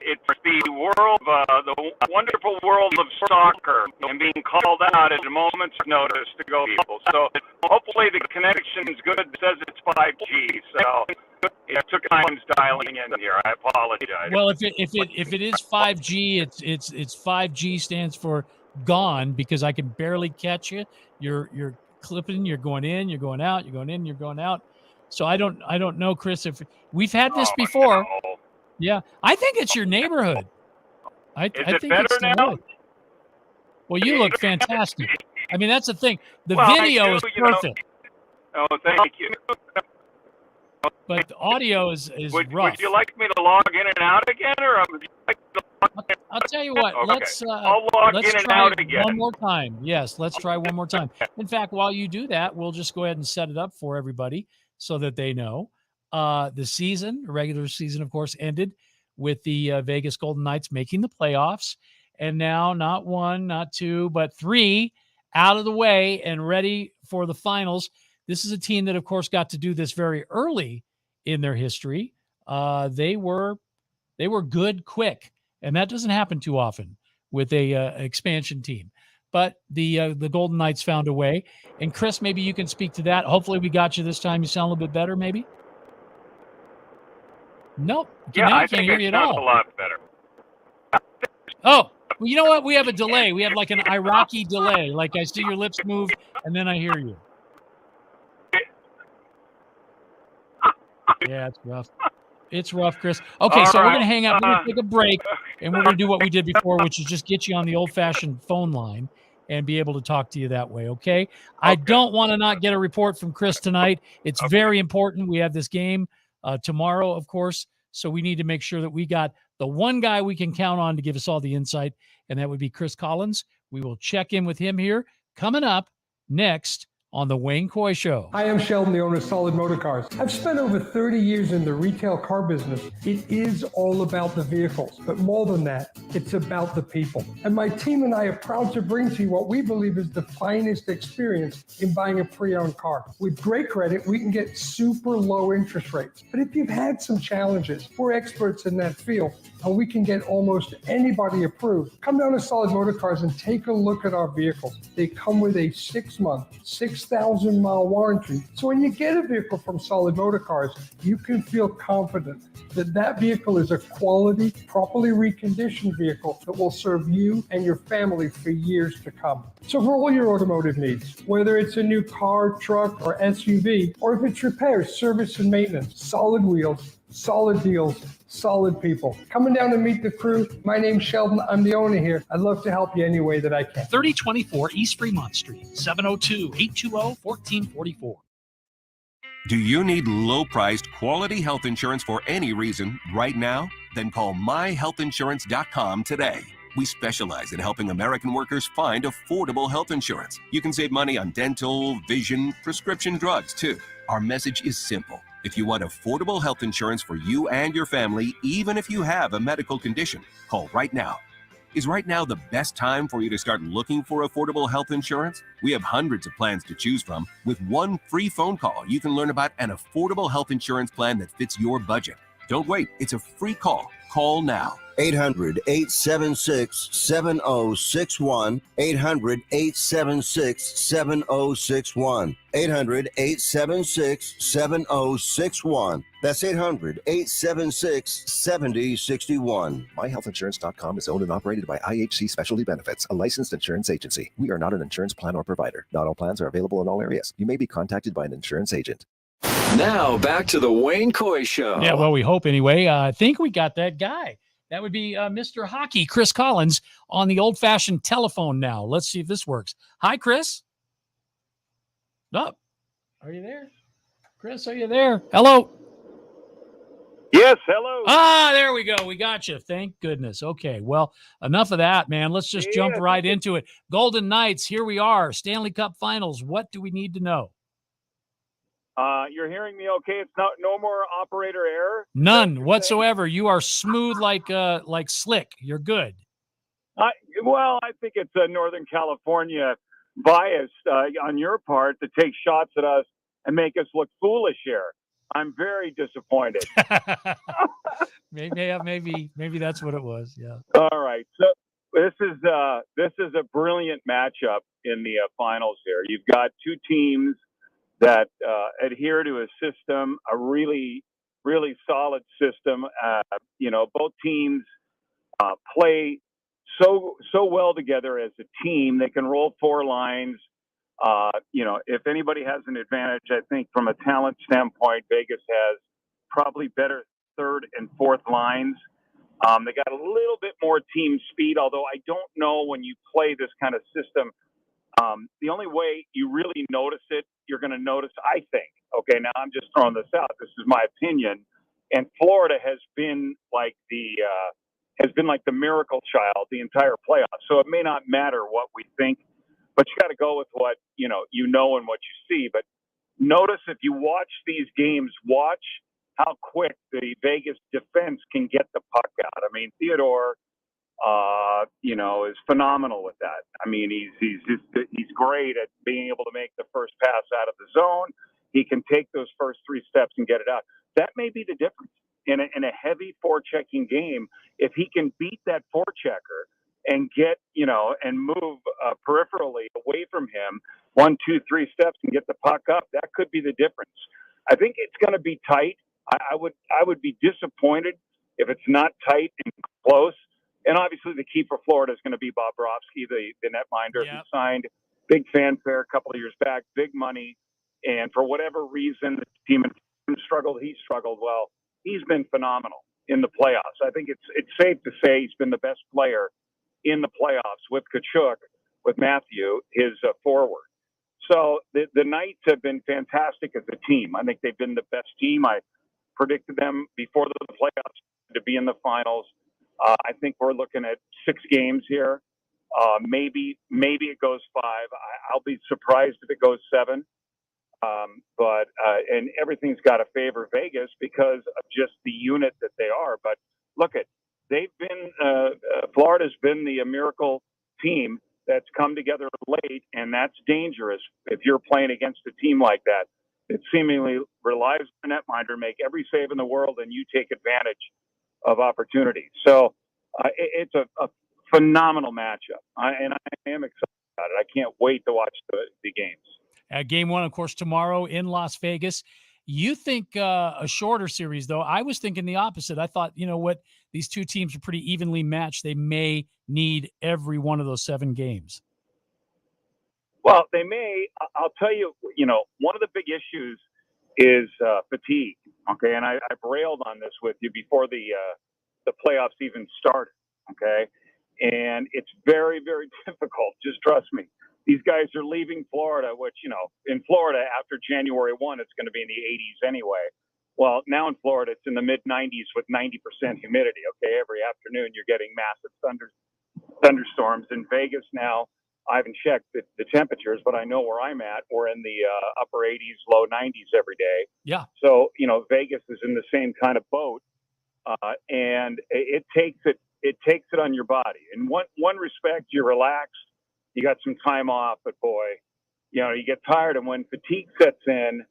It's the world, the wonderful world of soccer, and being called out at a moment's notice to go people. So hopefully the connection's good. It says it's 5G, so it took time dialing in here. I apologize. Well, if it is 5G, it's 5G stands for gone, because I can barely catch you. You're clipping. You're going in. You're going out. You're going in. You're going out. So I don't know, Chris, if we've had this before. No. Yeah, I think it's your neighborhood. I think better it's the now? way. Well, you look fantastic. I mean, that's the thing. The Well, video is perfect, Oh, thank you. but the audio is Would rough. you like me to log in and out again, or would you like to log in? I'll tell you what. Okay. Let's I'll log in and try out it again. one more time. Yes, let's try one more time. In fact, while you do that, we'll just go ahead and set it up for everybody so that they know. The regular season, of course, ended with the Vegas Golden Knights making the playoffs. And now not 1, not 2, but 3 out of the way and ready for the finals. This is a team that, of course, got to do this very early in their history. They were good quick, and that doesn't happen too often with a expansion team. But the Golden Knights found a way. And Chris, maybe you can speak to that. Hopefully we got you this time. You sound a little bit better, maybe? Nope. Yeah, Now I I can't think hear it you at sounds all. a lot better. Oh, well, you know what? We have a delay. We have like an Iraqi delay. Like I see your lips move, and then I hear you. Yeah, it's rough. It's rough, Chris. Okay, All so we're right. going to hang up. We're going to take a break, and we're going to do what we did before, which is just get you on the old-fashioned phone line and be able to talk to you that way, okay? I don't want to not get a report from Chris tonight. It's very important. We have this game tomorrow, of course, so we need to make sure that we got the one guy we can count on to give us all the insight, and that would be Chris Collins. We will check in with him here coming up next on the Wayne Coy Show. Hi, I'm Sheldon, the owner of Solid Motor Cars. I've spent over 30 years in the retail car business. It is all about the vehicles, but more than that, it's about the people. And my team and I are proud to bring to you what we believe is the finest experience in buying a pre-owned car. With great credit, we can get super low interest rates. But if you've had some challenges, we're experts in that field, and we can get almost anybody approved. Come down to Solid Motor Cars and take a look at our vehicles. They come with a 6-month, 6,000-mile warranty. So when you get a vehicle from Solid Motor Cars, you can feel confident that that vehicle is a quality, properly reconditioned vehicle that will serve you and your family for years to come. So for all your automotive needs, whether it's a new car, truck, or SUV, or if it's repairs, service, and maintenance, Solid Wheels, solid deals, solid people. Coming down to meet the crew. My name's Sheldon. I'm the owner here. I'd love to help you any way that I can. 3024 East Fremont Street, 702-820-1444. Do you need low-priced, quality health insurance for any reason right now? Then call myhealthinsurance.com today. We specialize in helping American workers find affordable health insurance. You can save money on dental, vision, prescription drugs, too. Our message is simple. If you want affordable health insurance for you and your family, even if you have a medical condition, call right now. Is right now the best time for you to start looking for affordable health insurance? We have hundreds of plans to choose from. With one free phone call, you can learn about an affordable health insurance plan that fits your budget. Don't wait. It's a free call. Call now. 800-876-7061. 800-876-7061. 800-876-7061. That's 800-876-7061. MyHealthInsurance.com is owned and operated by IHC Specialty Benefits, a licensed insurance agency. We are not an insurance plan or provider. Not all plans are available in all areas. You may be contacted by an insurance agent. Now back to the Wayne Coy Show. Yeah, well, we hope anyway. I think we got that guy. That would be Mr. Hockey, Chris Collins, on the old-fashioned telephone now. Let's see if this works. Hi, Chris. Oh, are you there? Chris, are you there? Hello. Yes, hello. Ah, there we go. We got you. Thank goodness. Okay, well, enough of that, man. Let's just jump right into it. Golden Knights, here we are. Stanley Cup Finals. What do we need to know? You're hearing me okay? It's no more operator error? None whatsoever. You are smooth like slick. You're good. I think it's a Northern California bias on your part to take shots at us and make us look foolish here. I'm very disappointed. maybe that's what it was. Yeah. All right. So this is a brilliant matchup in the finals here. You've got two teams that adhere to a system, a really, really solid system. Both teams play so well together as a team. They can roll four lines. If anybody has an advantage, I think from a talent standpoint, Vegas has probably better third and fourth lines. They got a little bit more team speed, although I don't know when you play this kind of system. The only way you really notice it, you're going to notice, I think, okay, now I'm just throwing this out. This is my opinion. And Florida has been like the miracle child the entire playoffs. So it may not matter what we think, but you got to go with what, and what you see. But notice if you watch these games, watch how quick the Vegas defense can get the puck out. I mean, Theodore, is phenomenal with that. I mean, he's great at being able to make the first pass out of the zone. He can take those first 3 steps and get it out. That may be the difference in a heavy forechecking game. If he can beat that forechecker and get, and move peripherally away from him 1, 2, 3 steps and get the puck up, that could be the difference. I think it's going to be tight. I would be disappointed if it's not tight and close. And obviously, the key for Florida is going to be Bobrovsky, the netminder, who signed big fanfare a couple of years back, big money. And for whatever reason, the team struggled. He struggled. Well, he's been phenomenal in the playoffs. I think it's safe to say he's been the best player in the playoffs with Tkachuk, with Matthew, his forward. So the Knights have been fantastic as a team. I think they've been the best team. I predicted them before the playoffs to be in the finals. I think we're looking at 6 games here. Maybe it goes 5. I'll be surprised if it goes 7. And everything's got to favor Vegas because of just the unit that they are. But look Florida's been the miracle team that's come together late, and that's dangerous if you're playing against a team like that. It seemingly relies on the netminder, make every save in the world, and you take advantage of opportunity. So it's a phenomenal matchup, and I am excited about it. I can't wait to watch the games. Game 1, of course, tomorrow in Las Vegas. You think a shorter series, though. I was thinking the opposite. I thought, these two teams are pretty evenly matched. They may need every one of those 7 games. Well, they may. I'll tell you, one of the big issues is fatigue. Okay, and I've railed on this with you before the playoffs even started. Okay, and it's very, very difficult. Just trust me. These guys are leaving Florida, which, in Florida after January 1, it's going to be in the 80s anyway. Well, now in Florida, it's in the mid-90s with 90% humidity. Okay, every afternoon you're getting massive thunderstorms. In Vegas now, I haven't checked the temperatures, but I know where I'm at. We're in the upper 80s, low 90s every day. Yeah. So, Vegas is in the same kind of boat, and it takes it on your body. In one respect, you're relaxed. You got some time off, but boy, you get tired. And when fatigue sets in,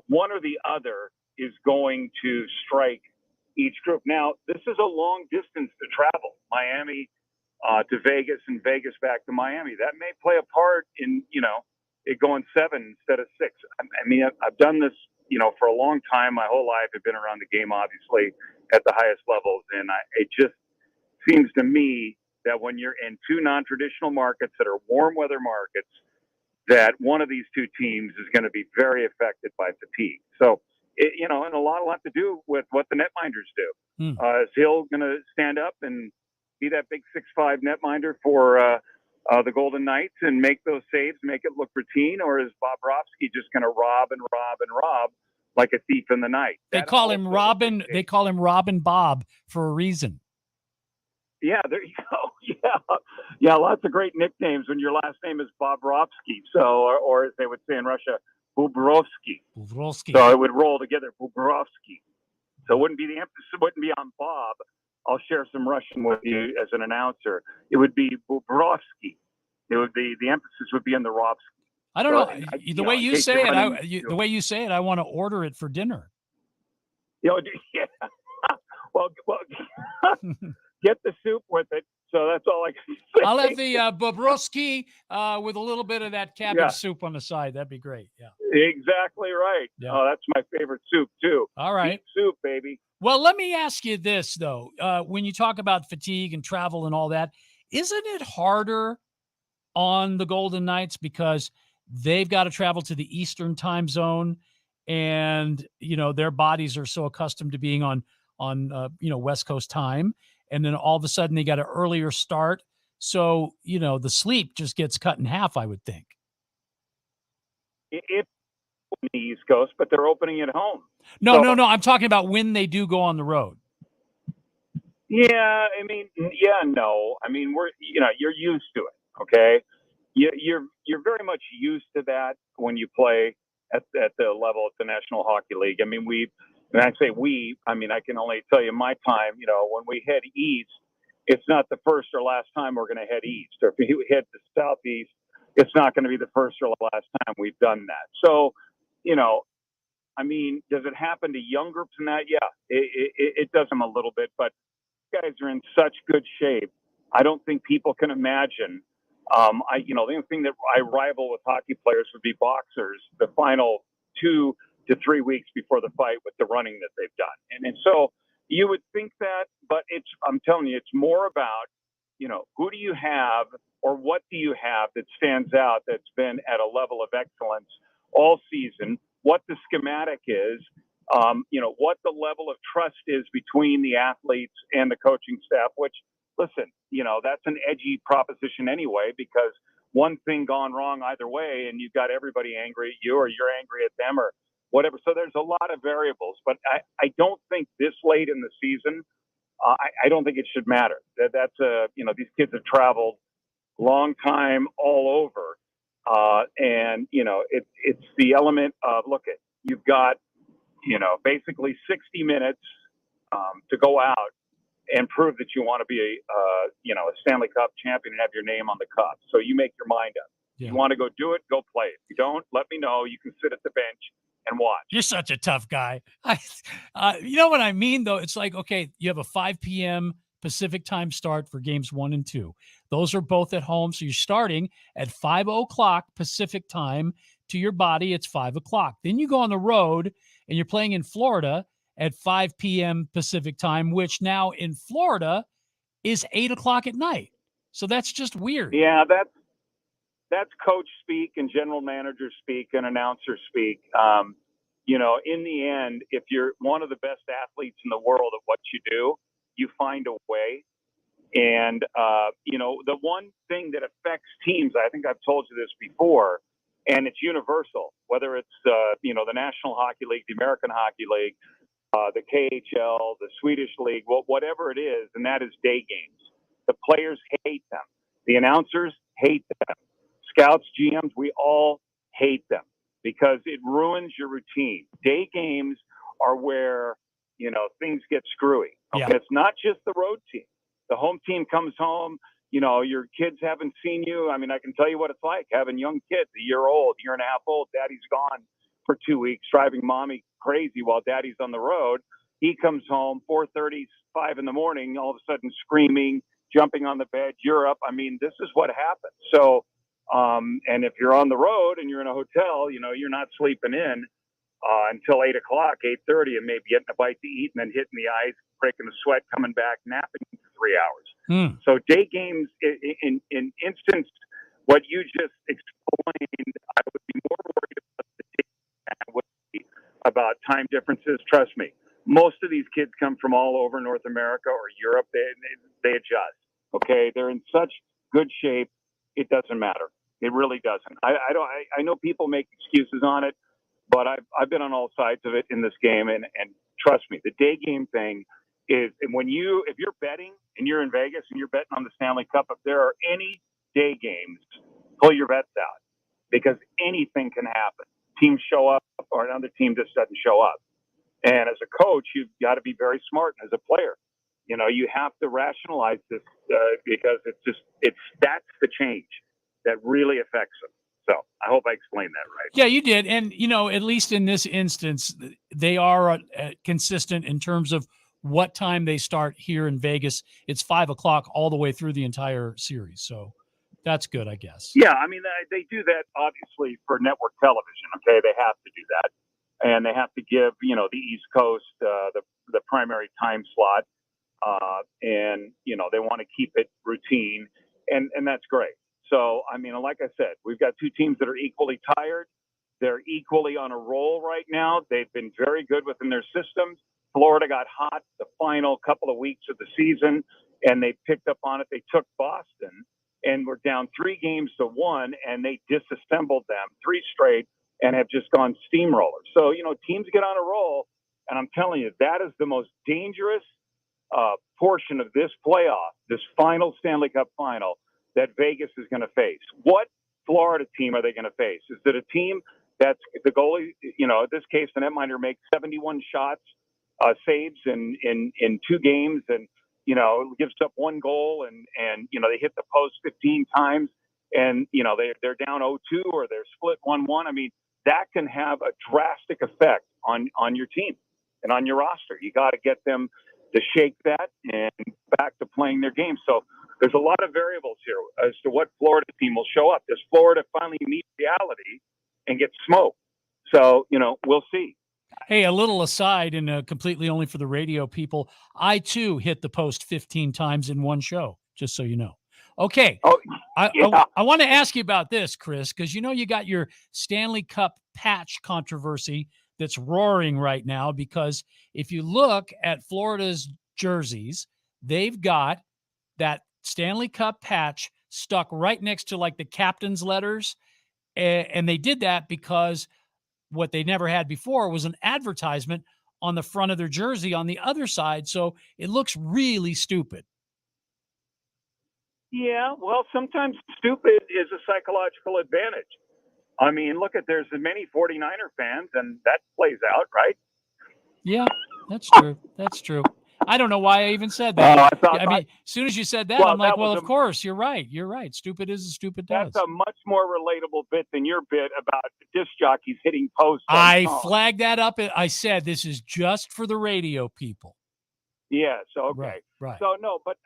one or the other is going to strike each group. Now, this is a long distance to travel. Miami to Vegas and Vegas back to Miami. That may play a part in, it going 7 instead of 6. I mean, I've done this, for a long time. My whole life I've been around the game, obviously, at the highest levels. And it just seems to me that when you're in 2 non-traditional markets that are warm weather markets, that one of these 2 teams is going to be very affected by fatigue. So, and a lot to do with what the netminders do. Is Hill going to stand up and be that big 6'5" netminder for the Golden Knights and make those saves, make it look routine, or is Bobrovsky just going to rob like a thief in the night? They call him Robin. They call him Robin Bob for a reason. Yeah, there you go. Yeah, lots of great nicknames when your last name is Bobrovsky. So, or as they would say in Russia, Bobrovsky. So it would roll together, Bobrovsky. So the emphasis wouldn't be on Bob. I'll share some Russian with you as an announcer. It would be Bobrovsky. It would be, the emphasis would be on the Rovsky. I don't know. The way you say it, the way you say it, I want to order it for dinner. Yeah. Well, get the soup with it. So that's all I can say. I'll have the Bobrovsky with a little bit of that cabbage soup on the side. That'd be great. Yeah. Exactly right. Yeah. Oh, that's my favorite soup too. All right. Beef soup, baby. Well, let me ask you this, though. When you talk about fatigue and travel and all that, isn't it harder on the Golden Knights because they've got to travel to the Eastern time zone and, their bodies are so accustomed to being on West Coast time. And then all of a sudden they got an earlier start. So, the sleep just gets cut in half, I would think. If the East Coast, but they're opening at home. No. I'm talking about when they do go on the road. Yeah, no. I mean, you're used to it. Okay, you're very much used to that when you play at the level of the National Hockey League. I mean, And I say we, I mean, I can only tell you my time, you know, when we head east, it's not the first or last time we're going to head east. Or if we head to southeast, it's not going to be the first or last time we've done that. So, you know, I mean, does it happen to young groups in that? Yeah, it does them a little bit, but guys are in such good shape. I don't think people can imagine. The only thing that I rival with hockey players would be boxers, the final 2 to 3 weeks before the fight with the running that they've done. And so you would think that, but I'm telling you, it's more about, you know, who do you have or what do you have that stands out that's been at a level of excellence all season, what the schematic is, what the level of trust is between the athletes and the coaching staff, which, listen, you know, that's an edgy proposition anyway, because one thing gone wrong either way and you've got everybody angry at you or you're angry at them or whatever. So there's a lot of variables, but I don't think this late in the season, I don't think it should matter. These kids have traveled a long time all over. And, you know, it's the element of, you've got, you know, basically 60 minutes to go out and prove that you want to be a Stanley Cup champion and have your name on the cup. So you make your mind up. Yeah. You want to go do it, go play it. If you don't, let me know. You can sit at the bench and watch. You're such a tough guy. You know what I mean, though? It's like, okay, you have a 5 p.m. Pacific time start for games 1 and 2. Those are both at home. So you're starting at 5 o'clock Pacific time. To your body, it's 5 o'clock. Then you go on the road and you're playing in Florida at 5 p.m. Pacific time, which now in Florida is 8 o'clock at night. So that's just weird. Yeah, that's coach speak and general manager speak and announcer speak. In the end, if you're one of the best athletes in the world at what you do, you find a way. And, the one thing that affects teams, I think I've told you this before, and it's universal, whether it's, the National Hockey League, the American Hockey League, the KHL, the Swedish League, whatever it is, and that is day games. The players hate them. The announcers hate them. Scouts, GMs, we all hate them because it ruins your routine. Day games are where, things get screwy. Okay? Yeah. It's not just the road team. The home team comes home, your kids haven't seen you. I mean, I can tell you what it's like having young kids, a year old, year and a half old. Daddy's gone for 2 weeks, driving mommy crazy while daddy's on the road. He comes home 4:30, 5 in the morning, all of a sudden screaming, jumping on the bed. You're up. I mean, this is what happens. So, and if you're on the road and you're in a hotel, you're not sleeping in until 8 o'clock, 8:30, and maybe getting a bite to eat and then hitting the ice, breaking the sweat, coming back, napping for 3 hours. So day games, in instance, what you just explained, I would be more worried about the day than I would be about time differences. Trust me. Most of these kids come from all over North America or Europe. They adjust. Okay, they're in such good shape. It doesn't matter. It really doesn't. I know people make excuses on it, but I've been on all sides of it in this game, and trust me, the day game thing is if you're betting and you're in Vegas and you're betting on the Stanley Cup, if there are any day games, pull your bets out because anything can happen. Teams show up or another team just doesn't show up. And as a coach, you've got to be very smart. And as a player, you have to rationalize this because that's the change that really affects them. So I hope I explained that right. Yeah, you did. And, at least in this instance, they are consistent in terms of what time they start here in Vegas. It's 5 o'clock all the way through the entire series. So that's good, I guess. Yeah, I mean, they do that obviously for network television. Okay, they have to do that. And they have to give, the East Coast the primary time slot. And they want to keep it routine. And that's great. So, I mean, like I said, we've got two teams that are equally tired. They're equally on a roll right now. They've been very good within their systems. Florida got hot the final couple of weeks of the season, and they picked up on it. They took Boston and were down 3-1, and they disassembled them 3 straight and have just gone steamroller. So, teams get on a roll, and I'm telling you, that is the most dangerous portion of this playoff, this final Stanley Cup final that Vegas is going to face. What Florida team are they going to face? Is it a team that's the goalie, in this case, the netminder makes 71 shots saves in 2 games, and gives up 1 goal, and they hit the post 15 times, and they're down 0-2 or they're split 1-1. I mean, that can have a drastic effect on your team and on your roster. You got to get them to shake that and back to playing their game. So there's a lot of variables here as to what Florida team will show up. Does Florida finally meet reality and get smoked? So, we'll see. Hey, a little aside, and completely only for the radio people, I too hit the post 15 times in one show, just so you know. Okay. Oh, yeah. I want to ask you about this, Chris, because you got your Stanley Cup patch controversy that's roaring right now, because if you look at Florida's jerseys, they've got that Stanley Cup patch stuck right next to like the captain's letters. And they did that because what they never had before was an advertisement on the front of their jersey on the other side. So it looks really stupid. Yeah, well, sometimes stupid is a psychological advantage. I mean, look at, there's many 49er fans, and that plays out, right? Yeah, that's true. That's true. I don't know why I even said that. I mean, as soon as you said that, I'm like, well, of course, you're right. You're right. Stupid is as stupid does. That's a much more relatable bit than your bit about disc jockeys hitting posts. I flagged that up. I said, this is just for the radio people. Yeah, so, okay. Right. So, no, but,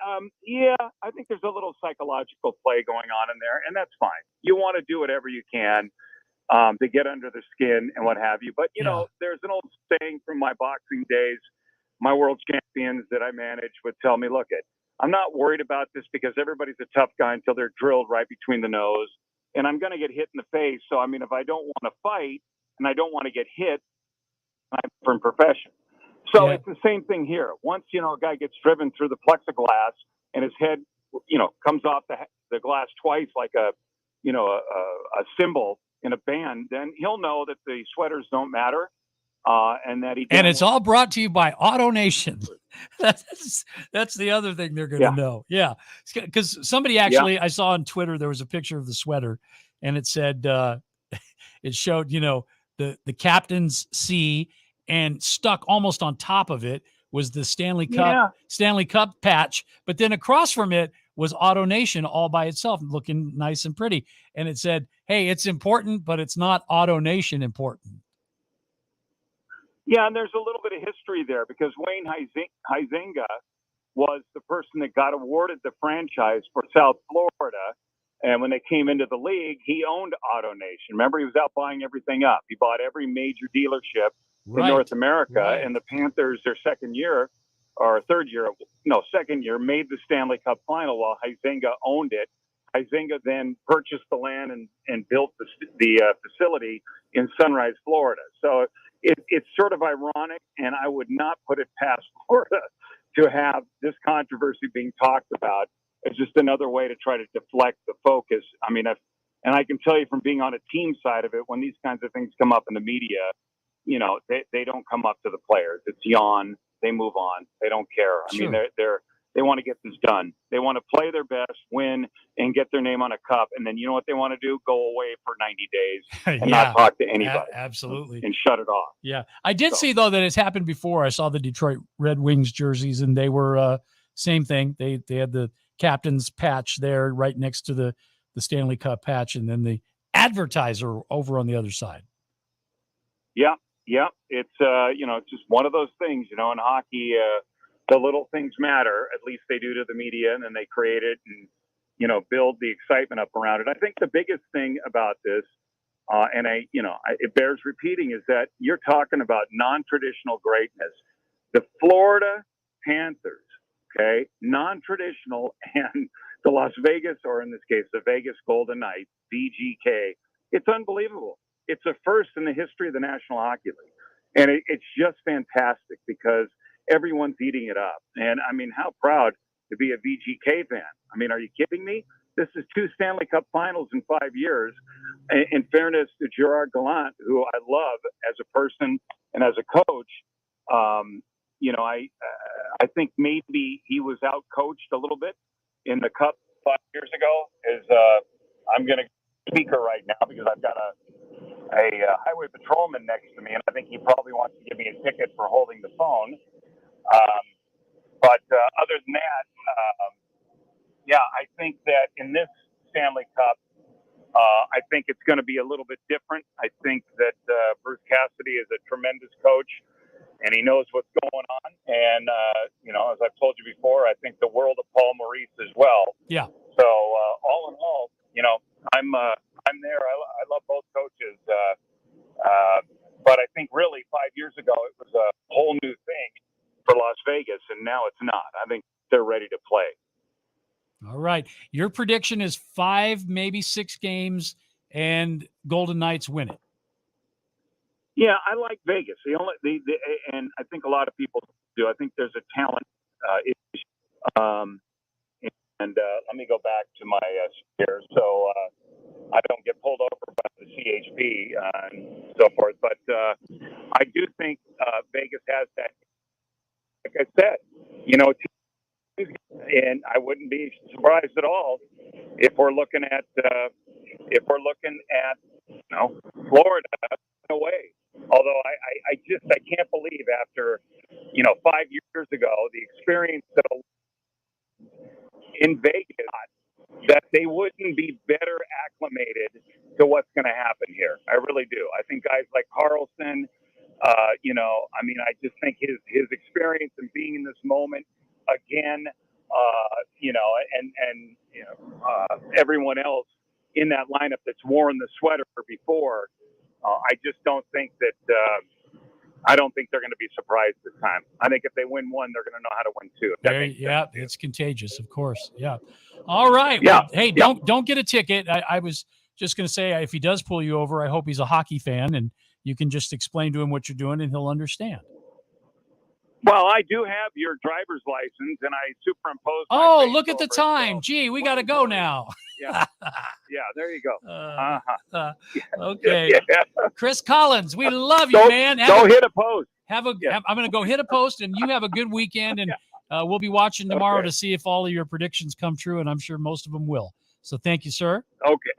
yeah, I think there's a little psychological play going on in there, and that's fine. You want to do whatever you can to get under the skin and what have you. But, there's an old saying from my boxing days. My world champions that I manage would tell me, look, I'm not worried about this because everybody's a tough guy until they're drilled right between the nose, and I'm going to get hit in the face. So, I mean, if I don't want to fight and I don't want to get hit, I'm from profession. So It's the same thing here. Once, a guy gets driven through the plexiglass and his head, comes off the glass twice like a cymbal in a band, then he'll know that the sweaters don't matter. And it's all brought to you by AutoNation. That's the other thing they're going to know. Yeah. Because somebody actually, I saw on Twitter, there was a picture of the sweater, and it said, it showed, the captain's C, and stuck almost on top of it was the Stanley Cup patch. But then across from it was AutoNation all by itself, looking nice and pretty. And it said, hey, it's important, but it's not AutoNation important. Yeah, and there's a little bit of history there because Wayne Huizenga was the person that got awarded the franchise for South Florida. And when they came into the league, he owned AutoNation. Remember, he was out buying everything up. He bought every major dealership in North America. And the Panthers, their second year, made the Stanley Cup final while Huizenga owned it. Huizenga then purchased the land and built the facility in Sunrise, Florida. So it's sort of ironic, and I would not put it past Florida to have this controversy being talked about as just another way to try to deflect the focus. I mean, and I can tell you from being on a team side of it, when these kinds of things come up in the media, they don't come up to the players. It's yawn. They move on. They don't care. I mean, they want to get this done. They want to play their best, win, and get their name on a cup. And then you know what they want to do? Go away for 90 days and not talk to anybody. Absolutely. And shut it off. Yeah. I did see, though, that it's happened before. I saw the Detroit Red Wings jerseys, and they were same thing. They had the captain's patch there right next to the Stanley Cup patch, and then the advertiser over on the other side. Yeah. It's, it's just one of those things, in hockey, the little things matter, at least they do to the media, and then they create it and, build the excitement up around it. I think the biggest thing about this, it bears repeating, is that you're talking about non-traditional greatness. The Florida Panthers, okay, non-traditional, and the Las Vegas, or in this case, the Vegas Golden Knights, VGK, it's unbelievable. It's a first in the history of the National Hockey League. And it's just fantastic because everyone's eating it up. And I mean, how proud to be a VGK fan. I mean, are you kidding me? This is 2 Stanley Cup Finals in 5 years. In fairness to Gerard Gallant, who I love as a person and as a coach, I think maybe he was out-coached a little bit in the Cup 5 years ago. I'm going to speaker right now because I've got highway patrolman next to me, and I think he probably wants to give me a ticket for holding the phone. But other than that, yeah, I think that in this Stanley Cup, I think it's going to be a little bit different. I think that Bruce Cassidy is a tremendous coach, and he knows what's going on. And, as I've told you before, I think the world of Paul Maurice as well. Yeah. So all in all, I'm there. I love both coaches. But I think really 5 years ago, it was a whole new thing for Las Vegas, and now it's not. I think they're ready to play. All right. Your prediction is 5, maybe 6 games, and Golden Knights win it. Yeah, I like Vegas. And I think a lot of people do. I think there's a talent issue. Let me go back to my here, so I don't get pulled over by the CHP and so forth. But I do think Vegas has that. Like I said, and I wouldn't be surprised at all if we're looking at Florida away. Although I can't believe after 5 years ago the experience in Vegas that they wouldn't be better acclimated to what's going to happen here. I really do. I think guys like Carlson, I just think his experience and being in this moment again, everyone else in that lineup that's worn the sweater before. I just don't think that. I don't think they're going to be surprised this time. I think if they win one, they're going to know how to win two. It's contagious, of course. Yeah. All right. Yeah. Well, hey, don't get a ticket. I was just going to say, if he does pull you over, I hope he's a hockey fan, and you can just explain to him what you're doing, and he'll understand. Well, I do have your driver's license, and I superimposed. Oh, look at the time. Gee, we got to go now. Yeah, there you go. Okay. Yeah. Chris Collins, we love you, man. Go hit a post. I'm going to go hit a post, and you have a good weekend, and we'll be watching tomorrow to see if all of your predictions come true, and I'm sure most of them will. So thank you, sir. Okay.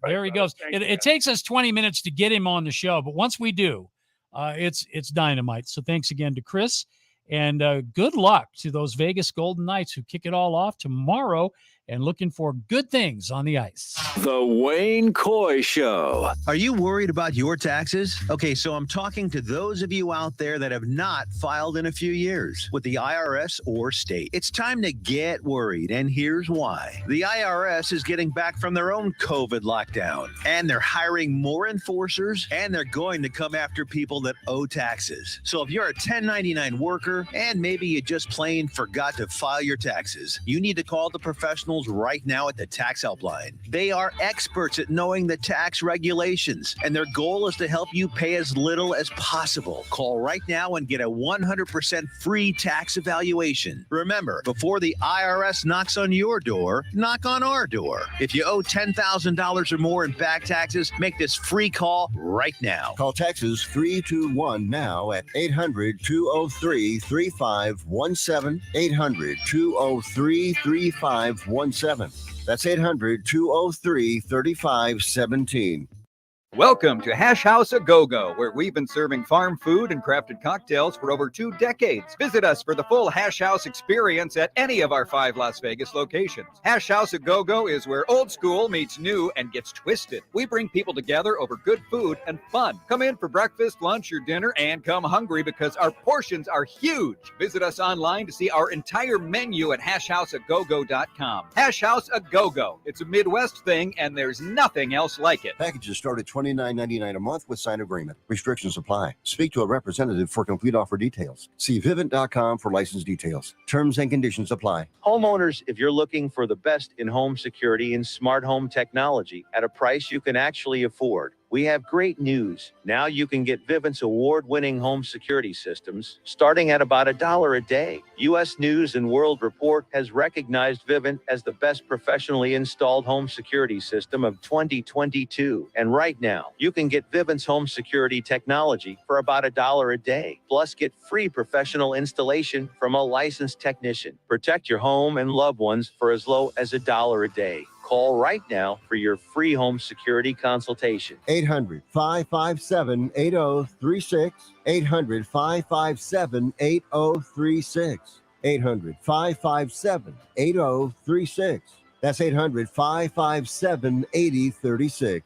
There he goes. It takes us 20 minutes to get him on the show, but once we do, it's dynamite. So thanks again to Chris. And good luck to those Vegas Golden Knights who kick it all off tomorrow and looking for good things on the ice. The Wayne Coy Show. Are you worried about your taxes? Okay, so I'm talking to those of you out there that have not filed in a few years with the IRS or state. It's time to get worried, and here's why. The IRS is getting back from their own COVID lockdown, and they're hiring more enforcers, and they're going to come after people that owe taxes. So if you're a 1099 worker, and maybe you just plain forgot to file your taxes, you need to call the professionals right now at the Tax Helpline. They are experts at knowing the tax regulations, and their goal is to help you pay as little as possible. Call right now and get a 100% free tax evaluation. Remember, before the IRS knocks on your door, knock on our door. If you owe $10,000 or more in back taxes, make this free call right now. Call Texas 321 now at 800-203-3517. 800-203-3517. That's 800-203-3517. Welcome to Hash House A Go-Go, where we've been serving farm food and crafted cocktails for over 2 decades. Visit us for the full Hash House experience at any of our 5 Las Vegas locations. Hash House A Go-Go is where old school meets new and gets twisted. We bring people together over good food and fun. Come in for breakfast, lunch, or dinner, and come hungry because our portions are huge. Visit us online to see our entire menu at hashhouseagogo.com. Hash House A Go-Go. It's a Midwest thing, and there's nothing else like it. Packages start at $29.99 a month with signed agreement. Restrictions apply. Speak to a representative for complete offer details. See Vivint.com for license details. Terms and conditions apply. Homeowners, if you're looking for the best in home security and smart home technology at a price you can actually afford, we have great news. Now you can get Vivint's award-winning home security systems starting at about $1 a day. U.S. News and World Report has recognized Vivint as the best professionally installed home security system of 2022. And right now, you can get Vivint's home security technology for about $1 a day. Plus, get free professional installation from a licensed technician. Protect your home and loved ones for as low as $1 a day. Call right now for your free home security consultation. 800-557-8036. 800-557-8036. 800-557-8036. That's 800-557-8036.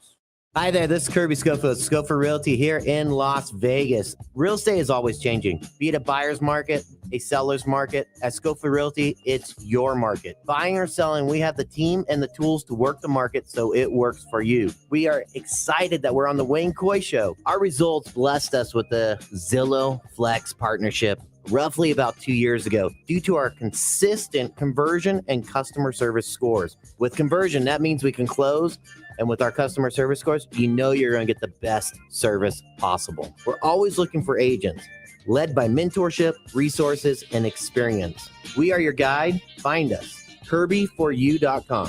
Hi there, this is Kirby Schofield with Schofield Realty here in Las Vegas. Real estate is always changing, be it a buyer's market, a seller's market. At Schofield Realty, it's your market. Buying or selling, we have the team and the tools to work the market so it works for you. We are excited that we're on the Wayne Coy Show. Our results blessed us with the Zillow Flex partnership roughly about 2 years ago due to our consistent conversion and customer service scores. With conversion, that means we can close. And with our customer service scores, you know you're going to get the best service possible. We're always looking for agents, led by mentorship, resources, and experience. We are your guide. Find us, Kirby4U.com.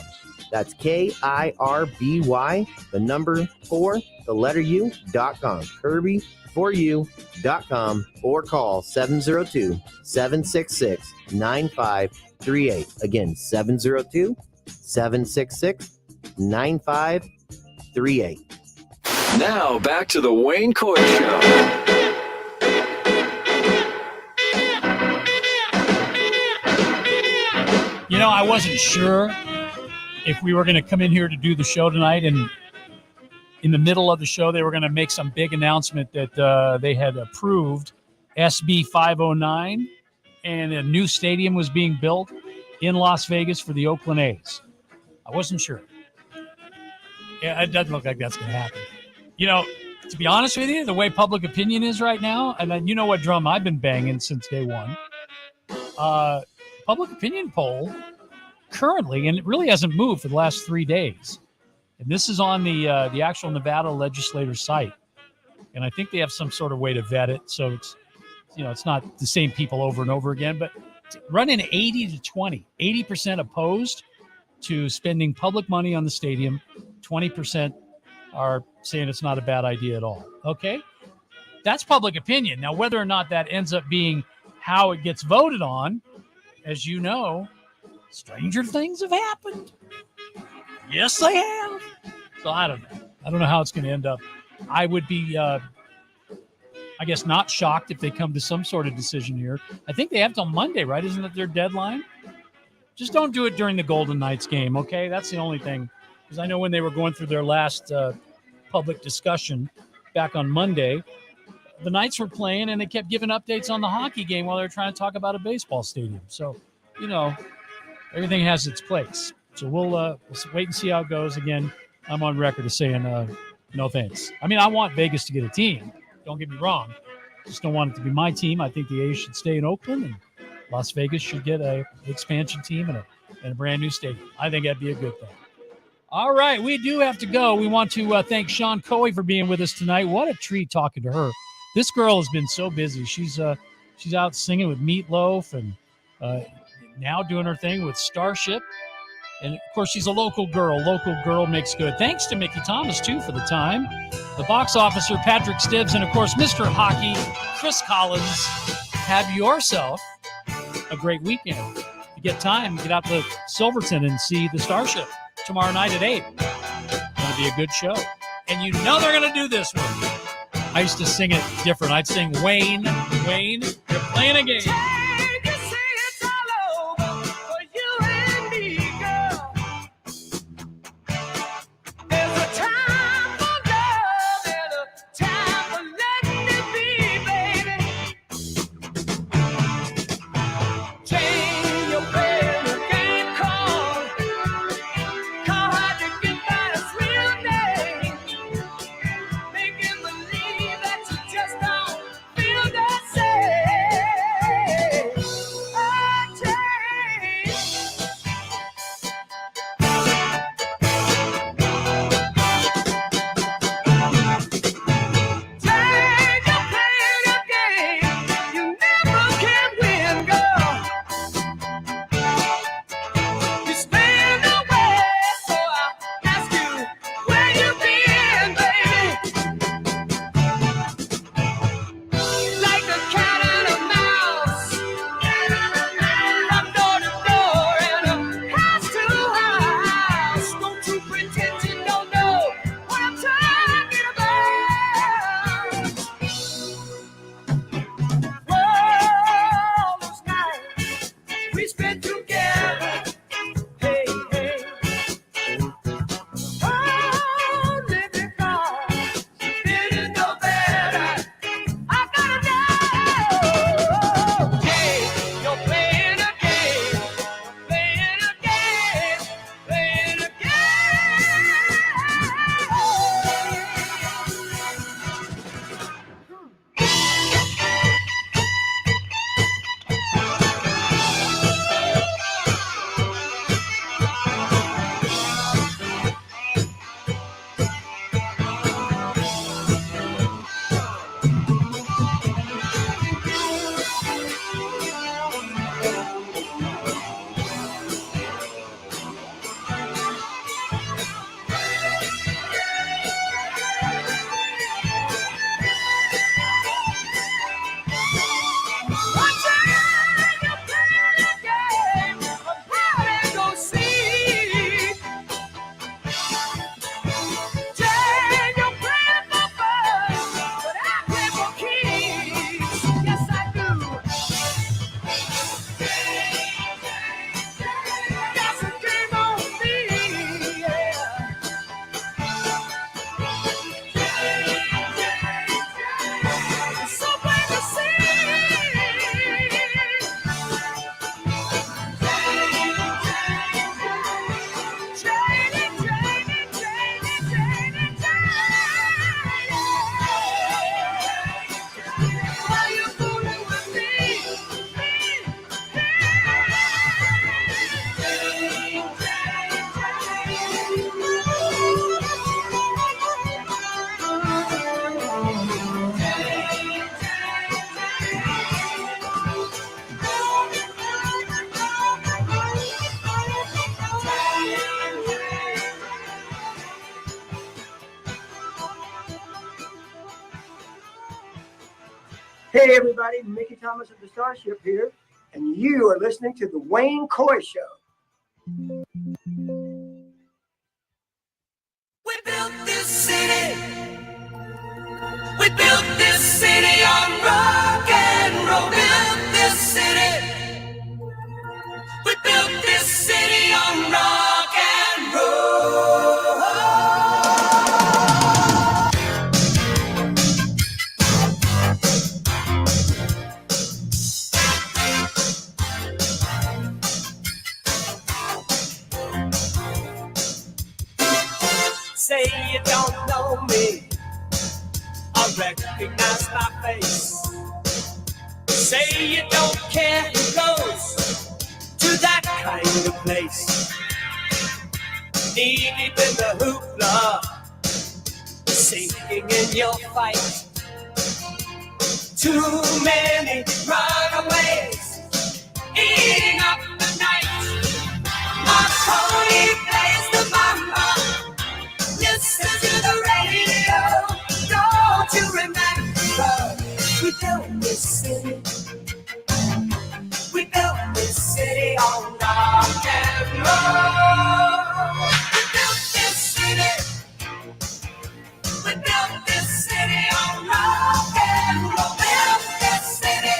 That's KIRBY, the number 4, the letter U.com. Kirby4U.com or call 702-766-9538. Again, 702-766-9538. Now back to the Wayne Coy Show. You know, I wasn't sure if we were going to come in here to do the show tonight, and in the middle of the show, they were going to make some big announcement that they had approved SB 509, and a new stadium was being built in Las Vegas for the Oakland A's. I wasn't sure. Yeah, it doesn't look like that's going to happen. You know, to be honest with you, the way public opinion is right now, and then you know what drum I've been banging since day one, public opinion poll currently, and it really hasn't moved for the last 3 days. And this is on the actual Nevada legislator site. And I think they have some sort of way to vet it. So it's, you know, it's not the same people over and over again, but running 80-20, 80% opposed to spending public money on the stadium. 20% are saying it's not a bad idea at all. Okay. That's public opinion. Now, whether or not that ends up being how it gets voted on, as you know, stranger things have happened. Yes, they have. So I don't know. I don't know how it's going to end up. I would be, I guess, not shocked if they come to some sort of decision here. I think they have till Monday, right? Isn't it their deadline? Just don't do it during the Golden Knights game, okay? That's the only thing. Because I know when they were going through their last public discussion back on Monday, the Knights were playing and they kept giving updates on the hockey game while they were trying to talk about a baseball stadium. So, you know, everything has its place. So we'll wait and see how it goes. Again, I'm on record as saying no thanks. I mean, I want Vegas to get a team. Don't get me wrong. Just don't want it to be my team. I think the A's should stay in Oakland, and Las Vegas should get an expansion team and a brand new stadium. I think that'd be a good thing. All right, we do have to go. We want to thank Cian Coey for being with us tonight. What a treat talking to her. This girl has been so busy. She's out singing with Meat Loaf and now doing her thing with Starship. And, of course, she's a local girl. Local girl makes good. Thanks to Mickey Thomas, too, for the time. The box officer, Patrick Stibbs, and, of course, Mr. Hockey, Chris Collins. Have yourself a great weekend. If you get time, get out to Silverton and see the Starship tomorrow night at 8. It's going to be a good show. And you know they're going to do this one. I used to sing it different. I'd sing, Wayne, you're playing a game. Hey everybody, Mickey Thomas of the Starship here, and you are listening to the Wayne Coy Show. We built this city. We built this city on rock and roll. Built this city. We built this city on rock and roll. Say you don't know me, I recognize my face. Say you don't care who goes to that kind of place. Knee deep in the hoopla, sinking in your fight. Too many runaways, eating up the night. My pony plays the mama. Listen to the radio. Don't you remember? We built this city. We built this city on rock and roll. We built this city. We built this city on rock and roll. Built this city.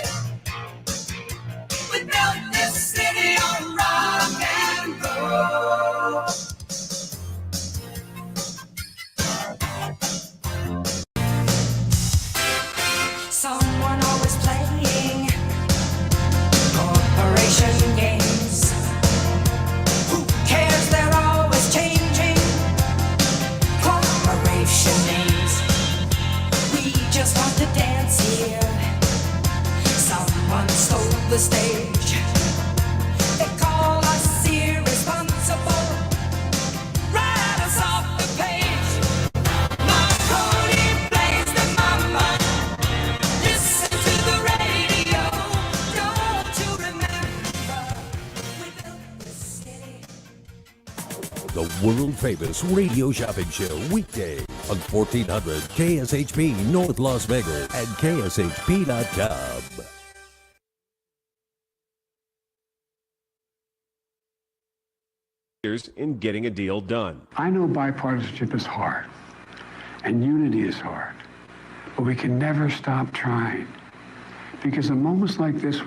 We built this city on rock and roll. Someone always playing corporation games. Who cares? They're always changing corporation names. We just want to dance here. Someone stole the stage. They call us irresponsible. Write us off the page. Marconi plays the mama. Listen to the radio. Don't you remember? We built this city. The world famous radio shopping show weekday on 1400 KSHP North Las Vegas and KSHP.com. In getting a deal done. I know bipartisanship is hard and unity is hard, but we can never stop trying because in moments like this,